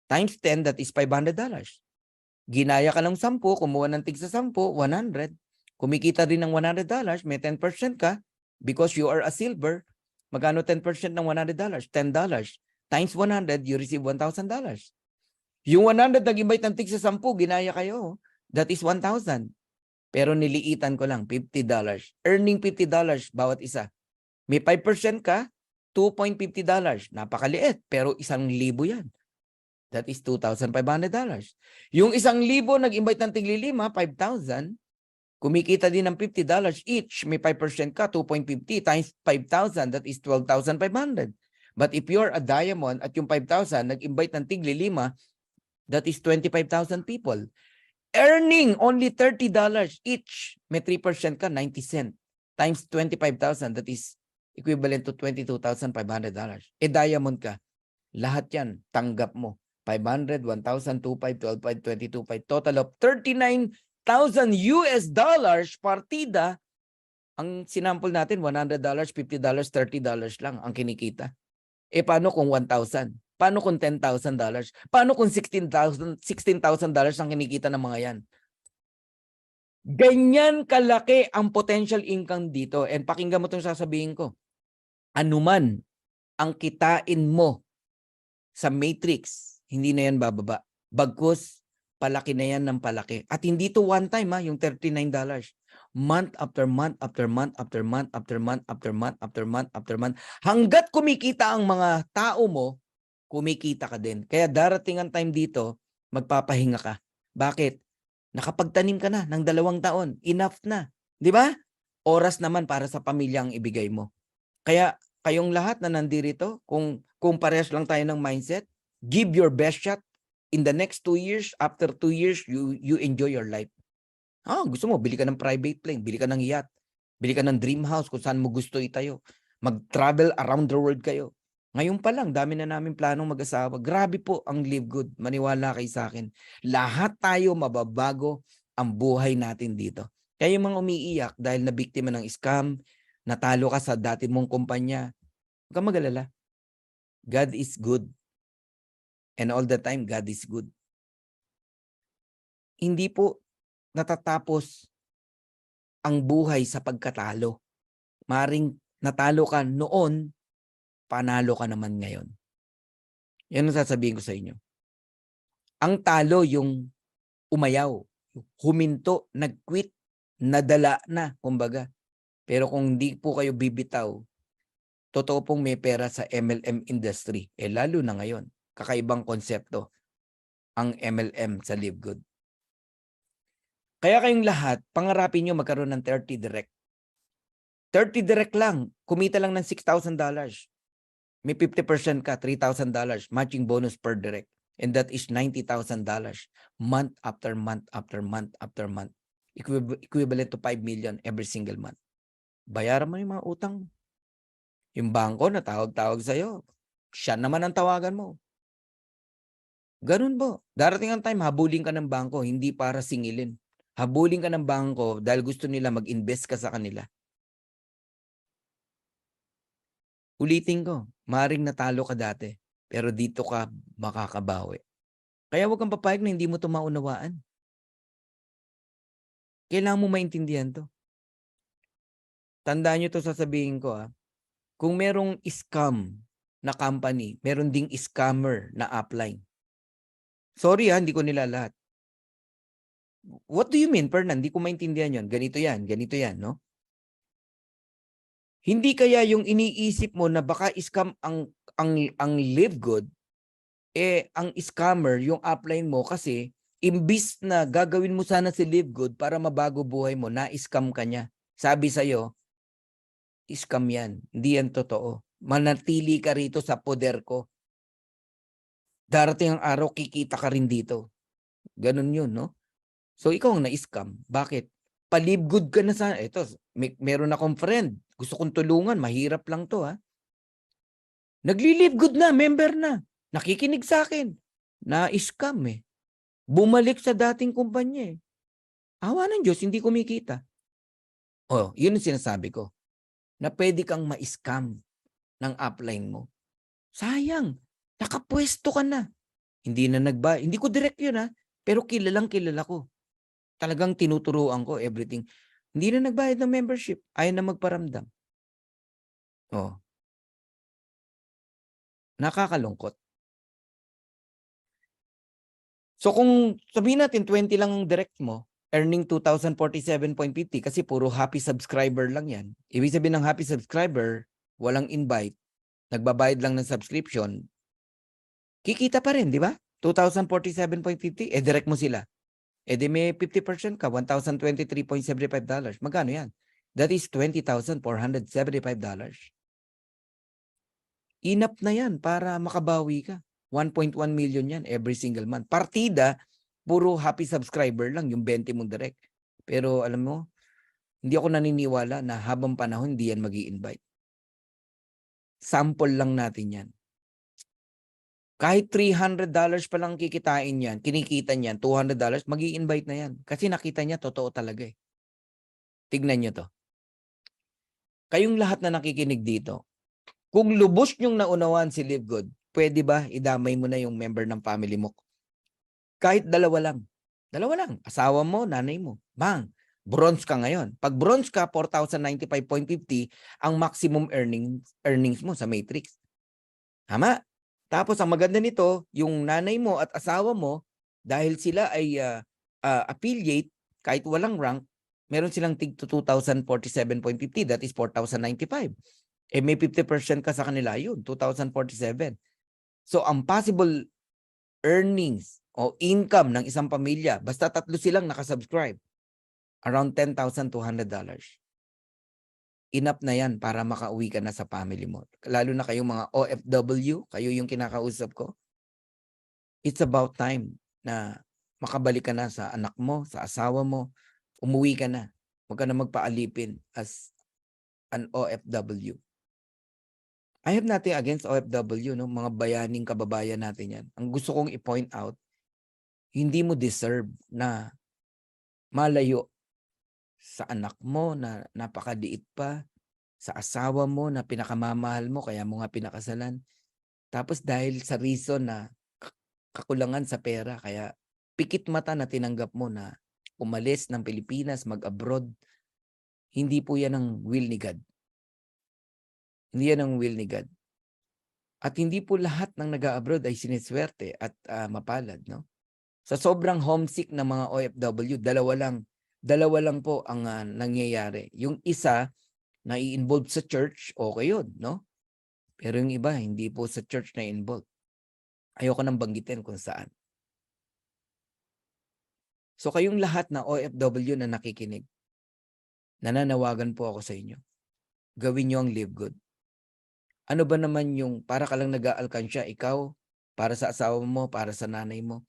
Times 10, that is $500. Ginaya ka ng 10, kumuha ng tig sa 10, 100. Kumikita din ng $100, may 10% ka, because you are a silver. Magkano 10% ng $100? $10. Times 100, you receive $1,000. Yung 100 nag-invite ng tig sa 10, ginaya kayo, that is 1,000. Pero niliitan ko lang, $50. Earning $50 bawat isa. May 5% ka, $2.50. Napakaliit, pero 1,000 yan. That is $2,500. Yung 1,000 nag-invite ng tigli-5, 5,000. Kumikita din ng $50 each. May 5% ka, 2.50 times 5,000, that is 12,500. But if you're a diamond at yung 5,000 nag-invite ng tigli-5, that is 25,000 people. Earning only $30 each. May 3% ka, 90 cent. Times 25,000, that is equivalent to $22,500. Diamond ka. Lahat yan, tanggap mo. 500, 1,000, 2,500, 12,500, 22,500. Total of $39,000 partida. Ang sinampol natin, $100, $50, $30 lang ang kinikita. Paano kung 1,000? Paano kung $10,000? Paano kung $16,000 ang kinikita ng mga yan? Ganyan kalaki ang potential income dito. And pakinggan mo itong sasabihin ko. Anuman ang kitain mo sa matrix, hindi na yan bababa. Bagkus, palaki na yan ng palaki. At hindi to one time yung $39. Month after month after month after month after month after month after month after month. Hanggat kumikita ang mga tao mo, kumikita ka din. Kaya darating ang time dito, magpapahinga ka. Bakit? Nakapagtanim ka na ng 2 taon. Enough na. Di ba? Oras naman para sa pamilya ang ibigay mo. Kaya kayong lahat na nandirito, kung parehas lang tayo ng mindset, give your best shot. In the next 2 years, after 2 years, you enjoy your life. Gusto mo, bili ka ng private plane, bili ka ng yacht, bili ka ng dream house kung saan mo gusto itayo. Mag-travel around the world kayo. Ngayon pa lang, dami na namin planong mag-asawa. Grabe po ang Live Good. Maniwala kayo sa akin. Lahat tayo mababago ang buhay natin dito. Kaya yung mga umiiyak dahil nabiktima ng scam, natalo ka sa dati mong kumpanya, huwag kang mag-alala. God is good. And all the time, God is good. Hindi po natatapos ang buhay sa pagkatalo. Maring natalo ka noon, panalo ka naman ngayon. Yan ang sasabihin ko sa inyo. Ang talo yung umayaw, huminto, nag-quit, nadala na, kumbaga. Pero kung hindi po kayo bibitaw, totoo pong may pera sa MLM industry. Lalo na ngayon, kakaibang konsepto ang MLM sa Live Good. Kaya kayong lahat, pangarapin nyo magkaroon ng 30 direct. 30 direct lang, kumita lang ng $6,000. May 50% ka, $3,000 matching bonus per direct. And that is $90,000 month after month after month after month. Equivalent to 5 million every single month. Bayaran mo yung mga utang. Yung bangko na tawag-tawag sa'yo, siya naman ang tawagan mo. Ganun po. Darating ang time, habulin ka ng bangko, hindi para singilin. Habulin ka ng bangko dahil gusto nila mag-invest ka sa kanila. Ulitin ko, maring natalo ka dati, pero dito ka makakabawi. Kaya huwag kang papayag na hindi mo ito maunawaan. Kailangan mo maintindihan to. Tandaan nyo to, sasabihin ko kung merong scam na company, meron ding scammer na upline. Sorry hindi ko nila lahat. What do you mean, Fernan? Hindi ko maintindihan yon. Ganito yan, no? Hindi kaya yung iniisip mo na baka scam ang Live Good, ang scammer yung upline mo kasi imbis na gagawin mo sana si Live Good para mabago buhay mo, na-scam ka niya. Sabi sa'yo, scam yan. Hindi yan totoo. Manatili ka rito sa poder ko. Darating ang araw, kikita ka rin dito. Ganun yun, no? So, ikaw ang na-scam. Bakit? Pa-Live Good ka na sana. Ito, meron akong friend. Gusto kong tulungan. Mahirap lang to, Nagli-Live Good na. Member na. Nakikinig sa akin. Na-scam Bumalik sa dating kumpanya Awa ng Diyos, hindi kumikita. Yun ang sinasabi ko. Na pwede kang ma-scam ng upline mo. Sayang. Nakapwesto ka na. Hindi na hindi ko direct yun pero kilalang kilala ko. Talagang tinuturuan ko everything. Hindi na nagbayad ng membership. Ayaw na magparamdam. Nakakalungkot. So kung sabihin natin 20 lang ang direct mo, earning 2,047.50 kasi puro happy subscriber lang yan. Ibig sabihin ng happy subscriber, walang invite, nagbabayad lang ng subscription, kikita pa rin, di ba? 2,047.50, direct mo sila. Di may 50% ka, $1,023.75. Magkano yan? That is $20,475. Enough na yan para makabawi ka. 1.1 million yan every single month. Partida, puro happy subscriber lang, yung 20 mong direct. Pero alam mo, hindi ako naniniwala na habang panahon, hindi yan mag-i-invite. Sample lang natin yan. Kahit $300 pa lang kikitain yan, kinikita niyan, $200, mag-i-invite na yan. Kasi nakita niya, totoo talaga Tignan niyo to. Kayong lahat na nakikinig dito, kung lubos niyong naunawaan si Live Good, pwede ba idamay mo na yung member ng family mo? Kahit dalawa lang. Dalawa lang. Asawa mo, nanay mo. Bang! Bronze ka ngayon. Pag bronze ka, 4,095.50 ang maximum earnings mo sa Matrix. Tama? Tapos ang maganda nito, yung nanay mo at asawa mo, dahil sila ay affiliate, kahit walang rank, meron silang tig 2,047.50. That is 4,095. May 50% ka sa kanila yun, 2,047. So ang possible earnings o income ng isang pamilya, basta tatlo silang nakasubscribe, around $10,200. Enough na yan para makauwi ka na sa family mo. Lalo na kayong mga OFW, kayo yung kinakausap ko. It's about time na makabalik ka na sa anak mo, sa asawa mo, umuwi ka na. Huwag ka na magpaalipin as an OFW. I have nothing against OFW, no? Mga bayaning kababayan natin yan. Ang gusto kong i-point out, hindi mo deserve na malayo sa anak mo na napakaliit pa, sa asawa mo na pinakamamahal mo, kaya mo nga pinakasalan. Tapos dahil sa reason na kakulangan sa pera, kaya pikit mata na tinanggap mo na umalis ng Pilipinas, mag-abroad, hindi po yan ang will ni God. Hindi yan ang will ni God. At hindi po lahat ng nag-abroad ay siniswerte at mapalad, no? Sa sobrang homesick na mga OFW, dalawa lang po ang nangyayari. Yung isa, na-involve sa church, okay yun, no? Pero yung iba, hindi po sa church na-involve. Ayoko nang banggitin kung saan. So kayong lahat na OFW na nakikinig, nananawagan po ako sa inyo. Gawin nyo ang Live Good. Ano ba naman yung para ka lang nag-aalkansya, ikaw, para sa asawa mo, para sa nanay mo?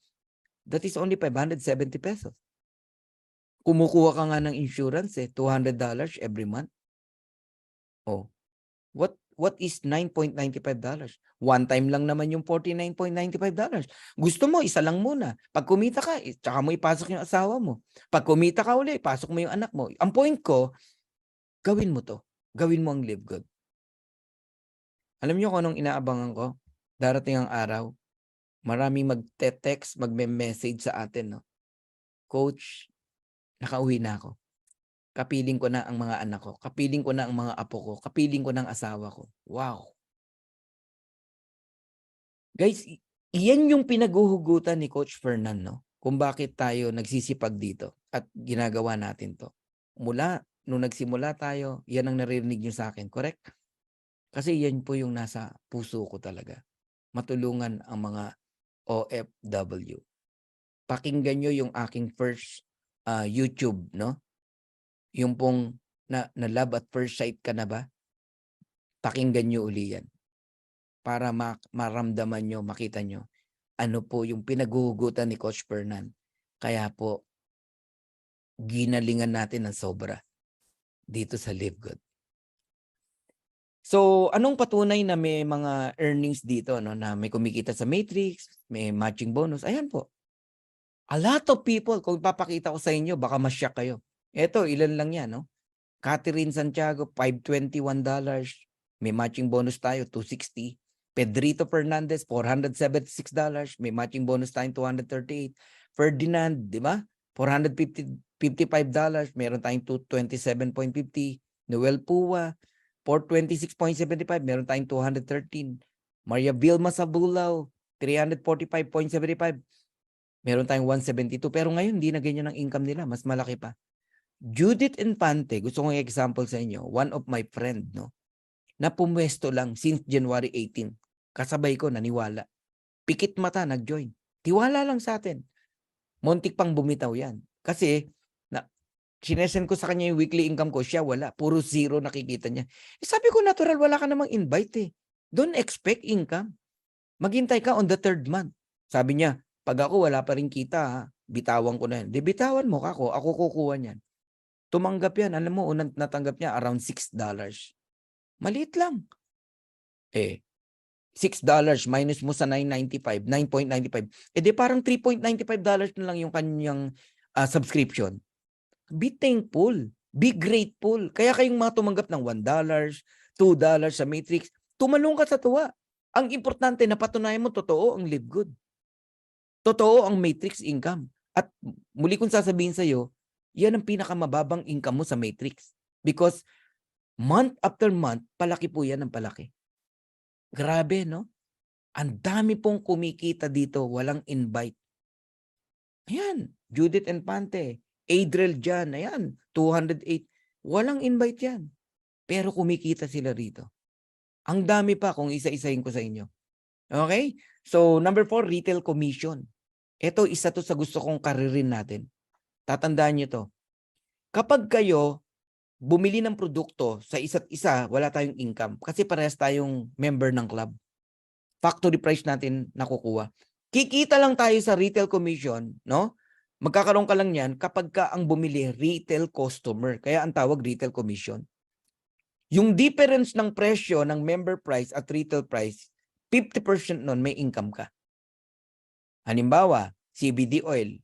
That is only 570 pesos. Kumukuha ka nga ng insurance $200 every month. what is $9.95? One time lang naman yung $49.95. Gusto mo, isa lang muna. Pag kumita ka, tsaka mo ipasok yung asawa mo. Pag kumita ka uli, pasok mo yung anak mo. Ang point ko, gawin mo to. Gawin mo ang Live Good. Alam niyo kung anong inaabangan ko? Darating ang araw, maraming magte-text, magme-message sa atin, no? Coach, nakauwi na ako. Kapiling ko na ang mga anak ko. Kapiling ko na ang mga apo ko. Kapiling ko na ang asawa ko. Wow. Guys, iyan yung pinaguhugutan ni Coach Fernan, no? Kung bakit tayo nagsisipag dito at ginagawa natin to. Mula nung nagsimula tayo, yan ang naririnig nyo sa akin, correct? Kasi yan po yung nasa puso ko talaga. Matulungan ang mga OFW. Pakinggan nyo yung aking first YouTube, no? Yung pong na love at first sight ka na ba? Pakinggan nyo uli yan. Para maramdaman nyo, makita nyo, ano po yung pinaguhugutan ni Coach Fernan. Kaya po, ginalingan natin ng sobra dito sa Live Good. So, anong patunay na may mga earnings dito, no, na may kumikita sa Matrix, may matching bonus? Ayan po. A lot of people, kung papakita ko sa inyo, baka ma-shock kayo. Eto, ilan lang yan, no? Catherine Santiago, $521. May matching bonus tayo, $260. Pedrito Fernandez, $476. May matching bonus tayo, $238. Ferdinand, di ba? $455. Meron tayong $227.50. Noel Pua, $426.75. Meron tayong $213. Maria Vilma Sabulaw, $345.75. Meron tayong $172. Pero ngayon, hindi na ganyan ang income nila. Mas malaki pa. Judith Infante, gusto kong example sa inyo, one of my friend, no, na pumwesto lang since January 18. Kasabay ko, naniwala. Pikit mata, nag-join. Tiwala lang sa atin. Muntik pang bumitaw yan. Kasi, sinesend ko sa kanya yung weekly income ko, siya wala. Puro zero nakikita niya. Sabi ko, natural, wala ka namang invite eh. Don't expect income. Maghintay ka on the 3rd month. Sabi niya, pag ako wala pa rin kita, ha, bitawan ko na yan. Di bitawan mo ako kukuha niyan. Tumanggap yan. Alam mo, unang natanggap niya around $6. Maliit lang. $6 minus mo sa $9.95, $9.95. Di parang $3.95 na lang yung kanyang subscription. Be thankful. Be grateful. Kaya kayong mga tumanggap ng $1, $2 sa Matrix, tumalong ka sa tuwa. Ang importante na patunayan mo, totoo ang Live Good. Totoo ang Matrix income. At muli kong sasabihin sa'yo, yan ang pinakamababang income mo sa Matrix. Because month after month, palaki po yan ng palaki. Grabe, no? Ang dami pong kumikita dito, walang invite. Ayan, Judith Infante, Adriel Jan, ayan, 208. Walang invite yan. Pero kumikita sila rito. Ang dami pa kung isa-isahin ko sa inyo. Okay? So, number 4, retail commission. Ito, isa to sa gusto kong karirin natin. Tatandaan nyo to. Kapag kayo bumili ng produkto sa isa't isa, wala tayong income. Kasi parehas tayong member ng club. Factory price natin nakukuha. Kikita lang tayo sa retail commission, no? Magkakaroon ka lang yan kapag ka ang bumili, retail customer. Kaya ang tawag retail commission. Yung difference ng presyo ng member price at retail price, 50% nun may income ka. Halimbawa, CBD oil,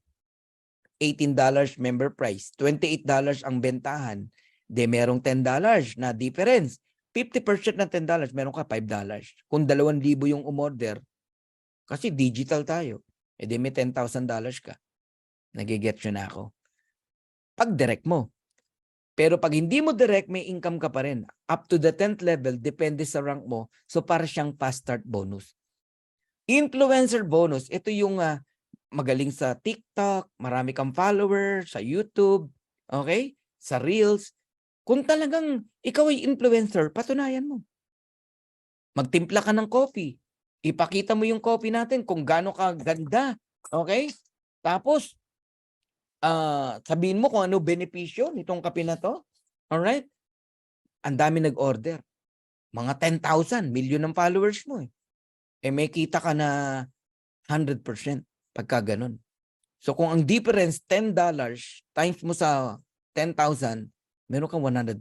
$18 member price, $28 ang bentahan, de merong $10 na difference. 50% ng $10, meron ka $5. Kung 2,000 yung umorder, kasi digital tayo, de may $10,000 ka. Nagigets yun na ako. Pag direct mo. Pero pag hindi mo direct, may income ka pa rin. Up to the 10th level, depende sa rank mo. So para siyang fast start bonus. Influencer bonus, ito yung magaling sa TikTok, marami kang followers, sa YouTube, okay? Sa Reels. Kung talagang ikaw ay influencer, patunayan mo. Magtimpla ka ng coffee. Ipakita mo yung coffee natin kung gaano ka ganda. Okay? Tapos, sabihin mo kung ano benepisyo nitong kape na to. Alright? Ang dami nag-order. Mga 10,000, million ng followers mo eh. May kita ka na 100% pagka ganun. So kung ang difference $10 times mo sa 10,000, meron kang $100,000.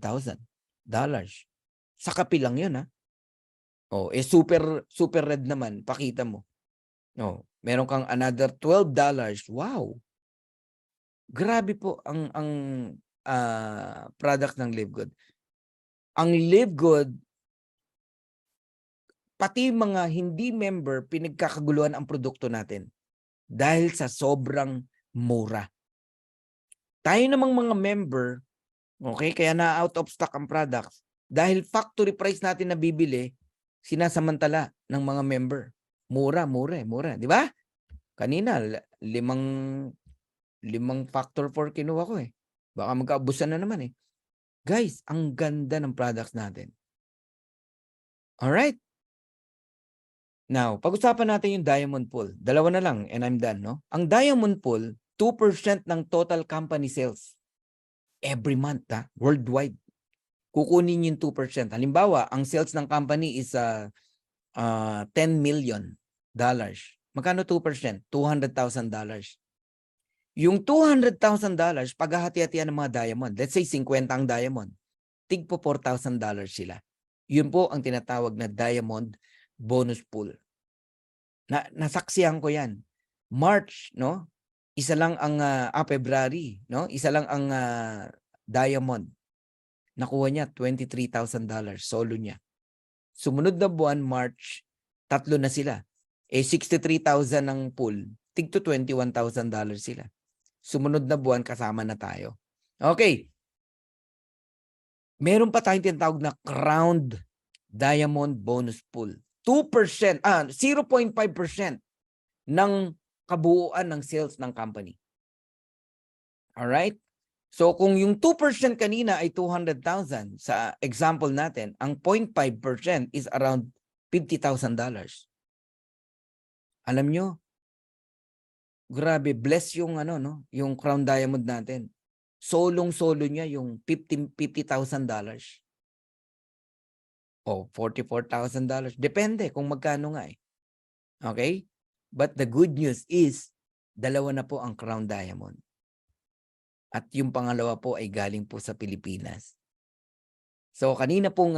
Sa kape lang yun ha. Oh, super super red naman, pakita mo. Oh, meron kang another $12. Wow! Grabe po ang product ng Live Good. Ang Live Good, pati mga hindi member, pinagkakaguluhan ang produkto natin dahil sa sobrang mura. Tayo namang mga member, okay, kaya na out of stock ang products dahil factory price natin nabibili, sinasamantala ng mga member. Mura, di ba? Kanina limang factor 4 kinuha ko eh. Baka magkaubusan na naman eh. Guys, ang ganda ng products natin. Alright? Now, pag-usapan natin yung Diamond Pool. Dalawa na lang and I'm done, no? Ang Diamond Pool, 2% ng total company sales. Every month, worldwide. Kukunin yung 2%. Halimbawa, ang sales ng company is $10 million. Magkano 2%? $200,000. Yung $200,000, paghahati-hatian ng mga diamond. Let's say 50 ang diamond. Tig po $4,000 sila. Yun po ang tinatawag na diamond bonus pool. Nasaksihan ko yan. March, no? Isa lang ang February, no? Isa lang ang diamond. Nakuha niya $23,000 solo niya. Sumunod na buwan, March, 3 na sila. 63,000 ang pool. Tig to $21,000 sila. Sumunod na buwan, kasama na tayo. Okay. Meron pa tayong tinatawag na crowned diamond bonus pool. 2%, 0.5% ng kabuuan ng sales ng company. Alright? So kung yung 2% kanina ay 200,000 sa example natin, ang 0.5% is around $50,000. Alam nyo, grabe, bless yung yung crown diamond natin. Solong-solo niya yung $50,000. O $44,000. Depende kung magkano nga eh. Okay? But the good news is, dalawa na po ang crown diamond. At yung pangalawa po ay galing po sa Pilipinas. So kanina pong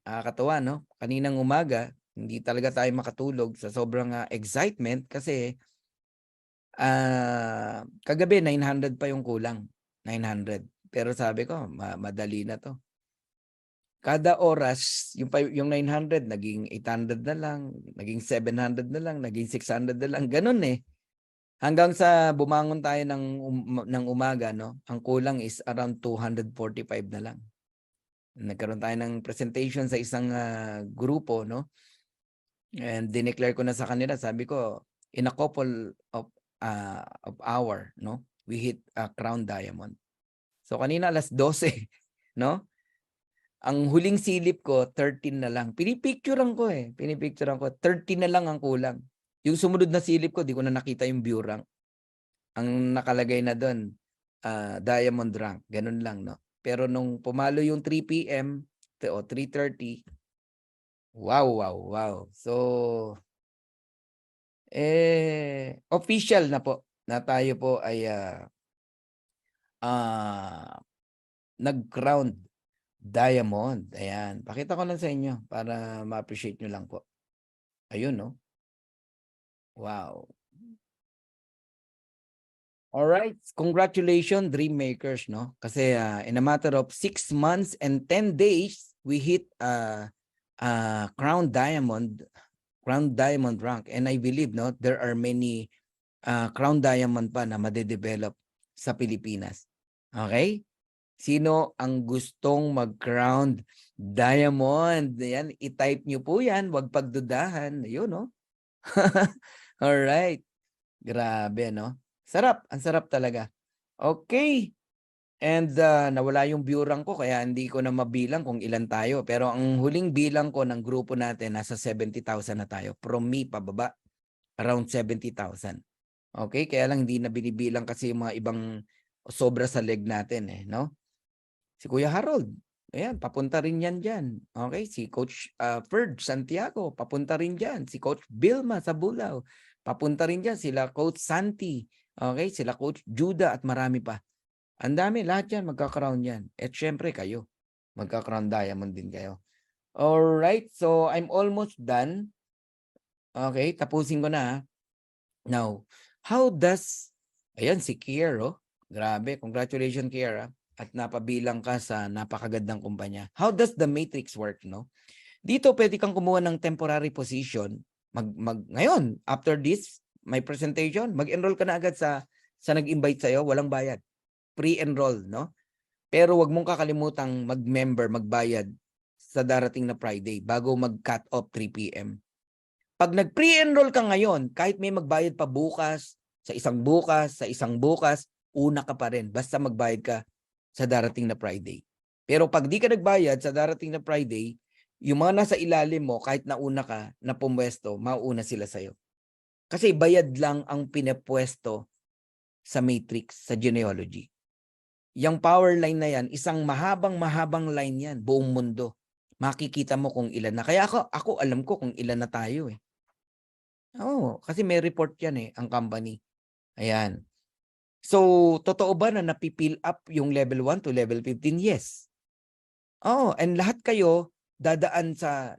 katawa, no? Kaninang umaga, hindi talaga tayo makatulog sa sobrang excitement kasi kagabi 900 pa yung kulang. 900. Pero sabi ko, madali na to. Kada oras, yung 900, naging 800 na lang, naging 700 na lang, naging 600 na lang. Ganun eh. Hanggang sa bumangon tayo ng umaga, no? Ang kulang is around 245 na lang. Nagkaroon tayo ng presentation sa isang grupo, no? And dineclare ko na sa kanila, sabi ko, in a couple of hour, no? We hit a crown diamond. So kanina alas 12, no? Ang huling silip ko, 13 na lang. Pinipicturean ko eh. 13 na lang ang kulang. Yung sumunod na silip ko, di ko na nakita yung view rank. Ang nakalagay na doon, diamond rank. Ganun lang, no? Pero nung pumalo yung 3 p.m. o 3:30, wow. So, official na po na tayo po ay nag-crown diamond. Ayan. Pakita ko lang sa inyo para ma-appreciate nyo lang po. Ayun, no? Wow. Alright. Congratulations, Dream Makers, no? Kasi in a matter of 6 months and 10 days, we hit crown diamond rank. And I believe, no, there are many crown diamond pa na madedevelop sa Pilipinas. Okay? Sino ang gustong mag-crown diamond? Yan, i-type nyo po yan. Huwag pagdudahan. Ayun, no? Alright. Grabe, no? Sarap. Ang sarap talaga. Okay. And nawala yung view rank ko kaya hindi ko na mabilang kung ilan tayo. Pero ang huling bilang ko ng grupo natin, nasa 70,000 na tayo. From me, pababa, around 70,000. Okay? Kaya lang hindi na binibilang kasi yung mga ibang sobra sa leg natin, eh, no? Si Kuya Harold, ayan, papunta rin yan dyan. Okay, si Coach Ferd Santiago, papunta rin dyan. Si Coach Bilma sa Bulao, papunta rin dyan. Sila Coach Santi, okay, sila Coach Judah at marami pa. Ang dami, lahat yan, magkakrown yan. At syempre kayo, magkakrown diamond din kayo. Alright, so I'm almost done. Okay, tapusin ko na, ah. Now, how does ayan si Kier, oh. Grabe, congratulations Kier, ah, at napabilang ka sa napakagandang kumpanya. How does the matrix work, no? Dito puwede kang kumuha ng temporary position, ngayon after this, my presentation, mag-enroll ka na agad sa nag-invite sa'yo, walang bayad. Pre-enroll, no? Pero 'wag mong kakalimutang mag-member, magbayad sa darating na Friday bago mag-cut off 3 PM. 'Pag nag-pre-enroll ka ngayon, kahit may magbayad pa bukas, sa isang bukas, una ka pa rin basta magbayad ka sa darating na Friday. Pero 'pag di ka nagbayad sa darating na Friday, yung mga nasa ilalim mo kahit nauna ka na pumwesto, mauuna sila sa'yo. Kasi bayad lang ang pinepwesto sa matrix, sa genealogy. Yang power line na yan, isang mahabang-mahabang line yan, buong mundo. Makikita mo kung ilan na. Kaya ako alam ko kung ilan na tayo eh. Oo, kasi may report yan eh, ang company. Ayan. So, totoo ba na napipill up yung level 1 to level 15? Yes. Oo, and lahat kayo dadaan sa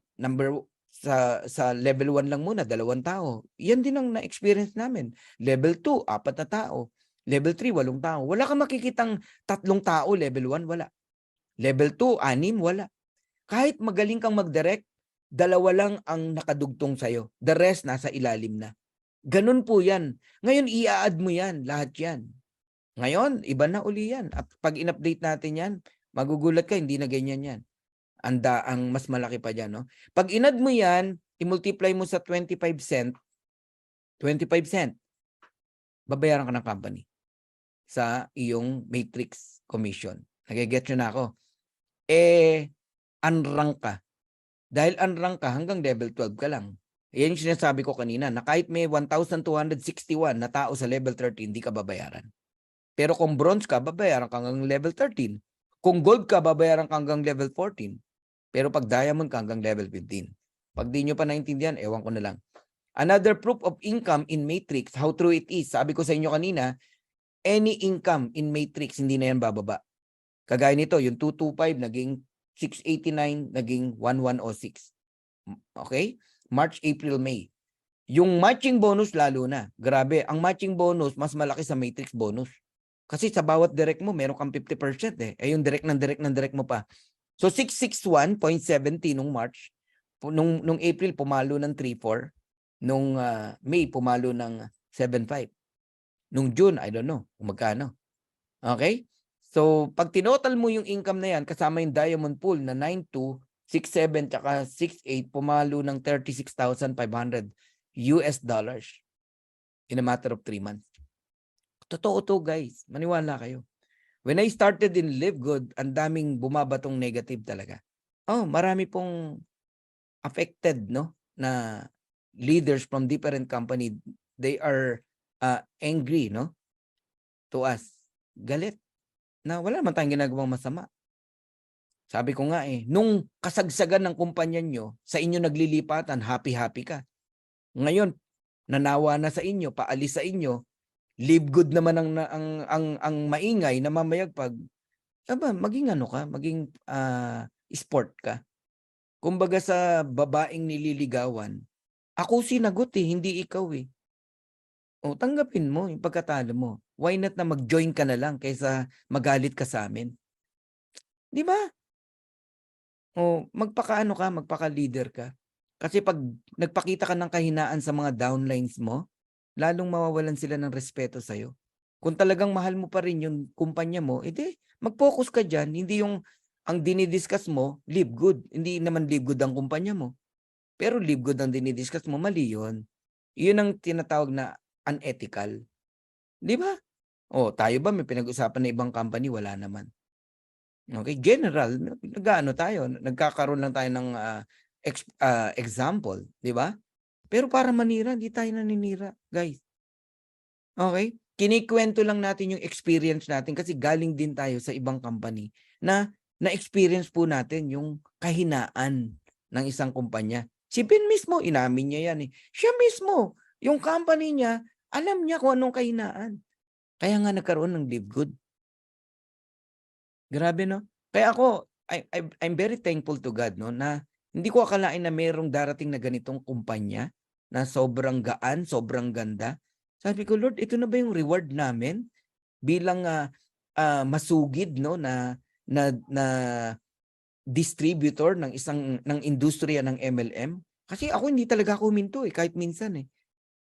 sa level 1 lang muna, 2 tao. Yan din ang na-experience namin. Level 2, 4 na tao. Level 3, 8 tao. Wala kang makikitang 3 tao, level 1, wala. Level 2, 6, wala. Kahit magaling kang mag-direct, 2 lang ang nakadugtong sa'yo. The rest nasa ilalim na. Ganun po yan. Ngayon, i-a-add mo yan, lahat yan. Ngayon, iba na uli yan. At pag in-update natin yan, magugulat ka, hindi na ganyan yan. Ang mas malaki pa dyan, no? Pag in-add mo yan, i-multiply mo sa 25 cent, babayaran ka ng company sa iyong matrix commission. Nagigets nyo na ako? Unrank ka. Dahil unrank ka, hanggang level 12 ka lang. Yan yung sinasabi ko kanina, na kahit may 1,261 na tao sa level 13, hindi ka babayaran. Pero kung bronze ka, babayaran ka hanggang level 13. Kung gold ka, babayaran ka hanggang level 14. Pero pag diamond ka, hanggang level 15. Pag di nyo pa naintindihan, ewan ko na lang. Another proof of income in matrix, how true it is. Sabi ko sa inyo kanina, any income in matrix, hindi na yan bababa. Kagaya nito, yung 225 naging 689, naging 1106. Okay? March, April, May. Yung matching bonus lalo na. Grabe, ang matching bonus mas malaki sa matrix bonus. Kasi sa bawat direct mo, meron kang 50% eh. Eh yung direct ng direct mo pa. So 661.70 nung March, nung April pumalo ng 3.4, nung May pumalo ng 7.5. Nung June, I don't know kung magkano. Okay? So, pag tinotal mo yung income na yan, kasama yung diamond pool na 9.2, 6.7, tsaka 6.8, pumalo ng $36,500 in a matter of 3 months. Totoo to, guys. Maniwala kayo. When I started in Live Good, ang daming bumabatong negative talaga. Oh, marami pong affected, no, na leaders from different company. They are angry, no, to us. Galit na wala naman tayong ginagawang masama. Sabi ko nga eh, nung kasagsagan ng kumpanya nyo, sa inyo naglilipatan, happy-happy ka. Ngayon, nanawa na sa inyo, paalis sa inyo, Live Good naman ang maingay na mamayagpag. Aba, maging ano ka, maging sport ka. Kumbaga sa babaeng nililigawan, ako sinagot eh, hindi ikaw eh. O, tanggapin mo yung pagkatalo mo. Why not na mag-join ka na lang kaysa magalit ka sa amin? Di ba? O, magpaka-ano ka, magpaka-leader ka. Kasi pag nagpakita ka ng kahinaan sa mga downlines mo, lalong mawawalan sila ng respeto sa'yo. Kung talagang mahal mo pa rin yung kumpanya mo, edi mag-focus ka dyan. Hindi yung ang dinidiscuss mo, Live Good. Hindi naman Live Good ang kumpanya mo. Pero Live Good ang dinidiscuss mo, mali yun. Yun ang tinatawag na unethical. Di ba? O, tayo ba may pinag-usapan na ibang company? Wala naman. Okay, general, nag-aano tayo, nagkakaroon lang tayo ng example, di ba? Pero para manira, hindi tayo naninira, guys. Okay? Kinikwento lang natin yung experience natin kasi galing din tayo sa ibang company na na-experience po natin yung kahinaan ng isang kumpanya. Si Ben mismo, inamin niya yan eh. Siya mismo, yung company niya, alam niya kung anong kahinaan. Kaya nga nagkaroon ng Live Good. Grabe, no? Kaya ako, I'm very thankful to God, no, na Hindi ko akalain na merong darating na ganitong kumpanya na sobrang gaan, sobrang ganda. Sabi ko, Lord, ito na ba yung reward namin bilang masugid, no, na distributor ng industriya ng MLM? Kasi ako hindi talaga ako huminto kahit minsan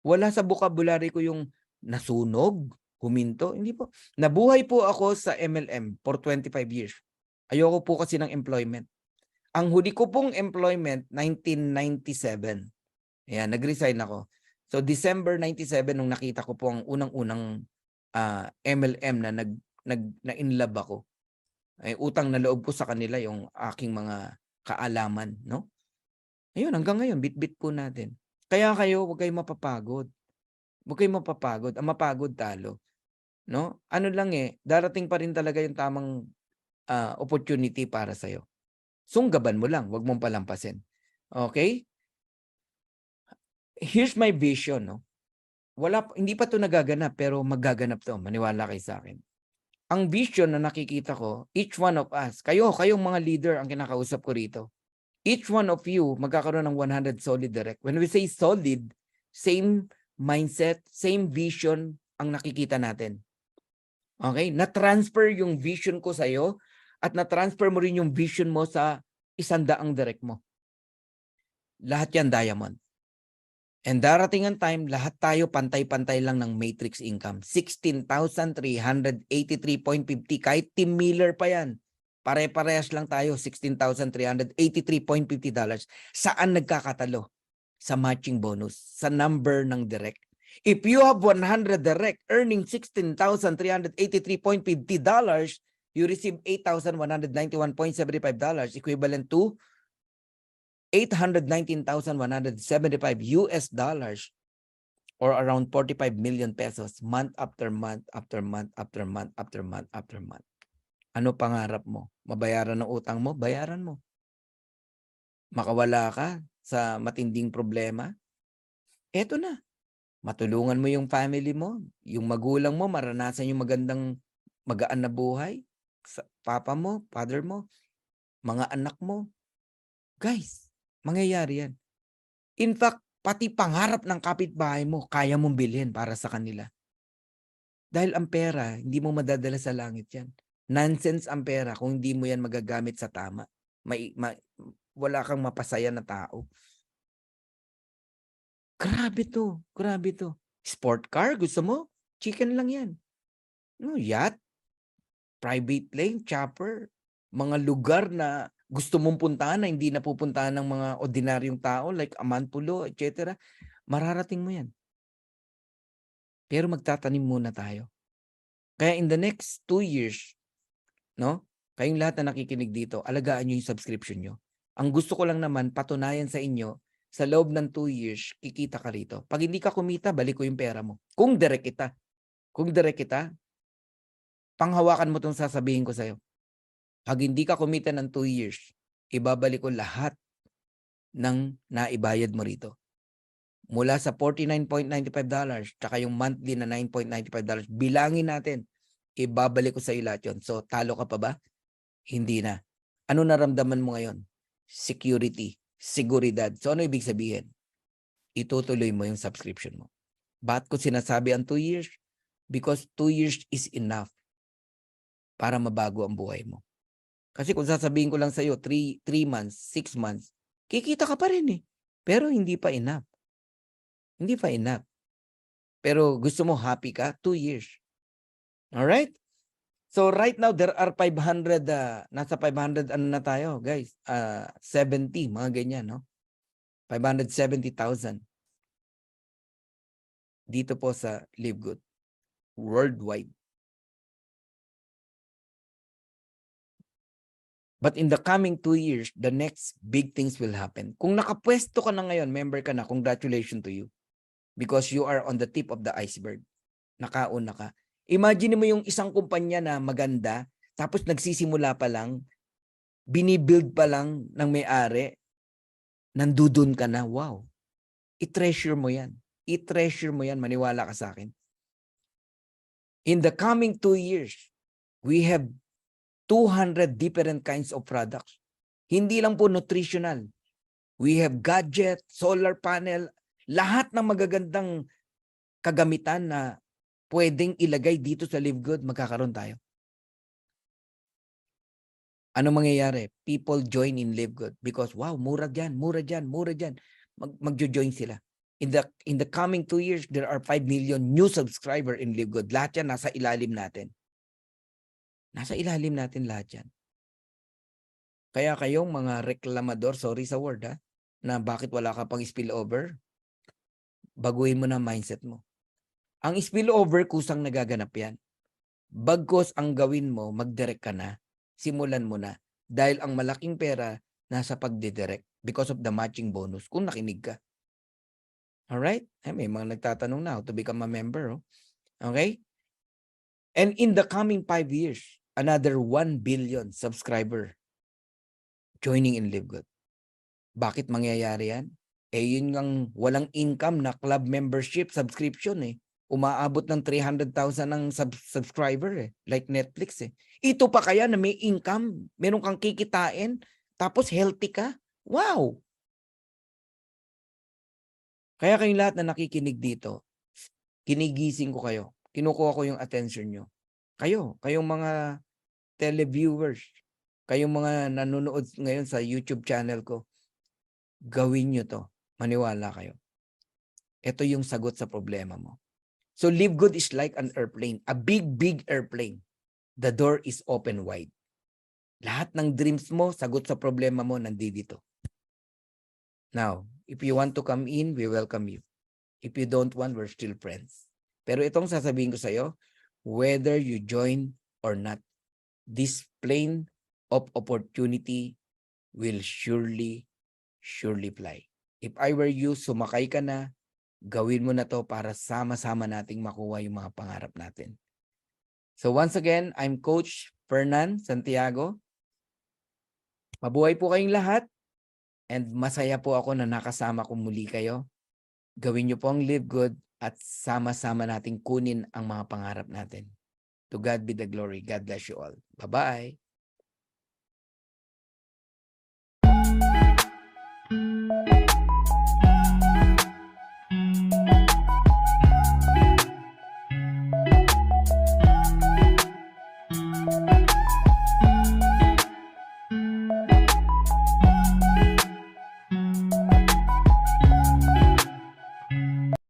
Wala sa vocabulary ko yung nasunog, huminto, hindi po. Nabuhay po ako sa MLM for 25 years. Ayoko po kasi ng employment. Ang huli ko pong employment, 1997. Ayan, nag-resign ako. So December 97 nung nakita ko po ang unang-unang MLM na in love ako. Ay utang na loob ko sa kanila yung aking mga kaalaman, no? Ayun, hanggang ngayon bitbit po natin. Kaya kayo, huwag kayong mapapagod. Huwag kayong mapapagod. Ang mapagod talo, no? Ano lang darating pa rin talaga yung tamang opportunity para sa'yo. Sunggaban mo lang, huwag mong palampasin. Okay? Here's my vision, no? Hindi pa 'to nagaganap pero magaganap 'to, maniwala kayo sa akin. Ang vision na nakikita ko, each one of us, kayong mga leader ang kinakausap ko rito. Each one of you magkakaroon ng 100 solid direct. When we say solid, same mindset, same vision ang nakikita natin. Okay? Na-transfer yung vision ko sa'yo at na-transfer mo rin yung vision mo sa 100 direct mo. Lahat yan diamond. And darating ang time, lahat tayo pantay-pantay lang ng matrix income. 16,383.50 kahit Tim Miller pa yan. Pare-parehas lang tayo, $16,383.50. Saan nagkakatalo? Sa matching bonus, sa number ng direct. If you have 100 direct earning $16,383.50, you receive $8,191.75, equivalent to $819,175 or around 45 million pesos month after month after month after month after month after month. Ano pangarap mo? Mabayaran ng utang mo? Bayaran mo. Makawala ka sa matinding problema? Eto na. Matulungan mo yung family mo, yung magulang mo, maranasan yung magandang magaan na buhay. Sa papa mo, father mo, mga anak mo. Guys, mangyayari yan. In fact, pati pangarap ng kapitbahay mo, kaya mong bilhin para sa kanila. Dahil ang pera, hindi mo madadala sa langit yan. Nonsense ang pera kung hindi mo yan magagamit sa tama. Wala kang mapasaya na tao. Grabe to, grabe to. Sport car, gusto mo? Chicken lang yan. No, yacht, private plane, chopper, mga lugar na gusto mong puntahan na hindi napupuntahan ng mga ordinaryong tao like Amanpulo, etc. Mararating mo yan. Pero magtatanim muna tayo. Kaya in the next 2 years, no? Kayong lahat na nakikinig dito, alagaan nyo yung subscription nyo. Ang gusto ko lang naman, patunayan sa inyo, sa loob ng 2 years, kikita ka rito. Pag hindi ka kumita, balik ko yung pera mo. Kung direct kita. Kung direct kita, panghawakan mo itong sasabihin ko sa'yo. Pag hindi ka kumita ng 2 years, ibabalik ko lahat ng naibayad mo rito. Mula sa $49.95, tsaka yung monthly na $9.95, bilangin natin, ibabalik ko sa iyo lahat yun. So, talo ka pa ba? Hindi na. Ano naramdaman mo ngayon? Security, seguridad. So, ano ibig sabihin? Itutuloy mo yung subscription mo. Bakit ko sinasabi ang 2 years? Because 2 years is enough para mabago ang buhay mo. Kasi kung sasabihin ko lang sa iyo 3 months, 6 months, kikita ka pa rin Pero hindi pa enough. Hindi pa enough. Pero gusto mo happy ka, 2 years. Alright? So right now, there are 500, nasa 500 ano na tayo, guys? 70, mga ganyan, no? 570,000. Dito po sa Live Good. Worldwide. But in the coming 2 years, the next big things will happen. Kung nakapwesto ka na ngayon, member ka na, congratulations to you. Because you are on the tip of the iceberg. Nakauna ka. Imagine mo yung isang kumpanya na maganda, tapos nagsisimula pa lang, binibuild pa lang ng may-ari, nandudun ka na, wow. I-treasure mo yan. I-treasure mo yan, maniwala ka sa akin. In the coming 2 years, we have 200 different kinds of products. Hindi lang po nutritional. We have gadget, solar panel, lahat ng magagandang kagamitan na pwedeng ilagay dito sa Live Good, magkakaroon tayo. Ano mangyayari? People join in Live Good because wow, mura dyan, mura dyan, mura dyan. Magjo-join sila. In the coming 2 years, there are 5 million new subscriber in Live Good. Lahat yan nasa ilalim natin. Nasa ilalim natin lahat yan. Kaya kayong mga reklamador, sorry sa word ha, na bakit wala ka pang spillover, baguhin mo na mindset mo. Ang spillover, kusang nagaganap yan. Bagkos ang gawin mo, mag-direct ka na, simulan mo na. Dahil ang malaking pera nasa pagdidirect because of the matching bonus kung nakinig ka. Alright? May mga nagtatanong na how to become a member. Oh. Okay? And in the coming 5 years, another 1 billion subscriber joining in Live Good. Bakit mangyayari yan? Yun ang walang income na club membership subscription eh. Umaabot ng 300,000 ng subscriber eh. Like Netflix eh. Ito pa kaya na may income, meron kang kikitain, tapos healthy ka? Wow! Kaya kayong lahat na nakikinig dito, kinigising ko kayo. Kinukuha ko yung attention nyo. Kayong mga televiewers, kayong mga nanonood ngayon sa YouTube channel ko, gawin nyo to. Maniwala kayo. Ito yung sagot sa problema mo. So Live Good is like an airplane, a big, big airplane. The door is open wide. Lahat ng dreams mo, sagot sa problema mo, nandito. Now, if you want to come in, we welcome you. If you don't want, we're still friends. Pero itong sasabihin ko sa'yo, whether you join or not, this plane of opportunity will surely fly. If I were you, sumakay ka na, gawin mo na to para sama-sama nating makuha yung mga pangarap natin. So once again, I'm Coach Fernan Santiago. Mabuhay po kayong lahat and masaya po ako na nakasama ko muli kayo. Gawin nyo po ang Live Good at sama-sama nating kunin ang mga pangarap natin. To God be the glory. God bless you all. Bye-bye.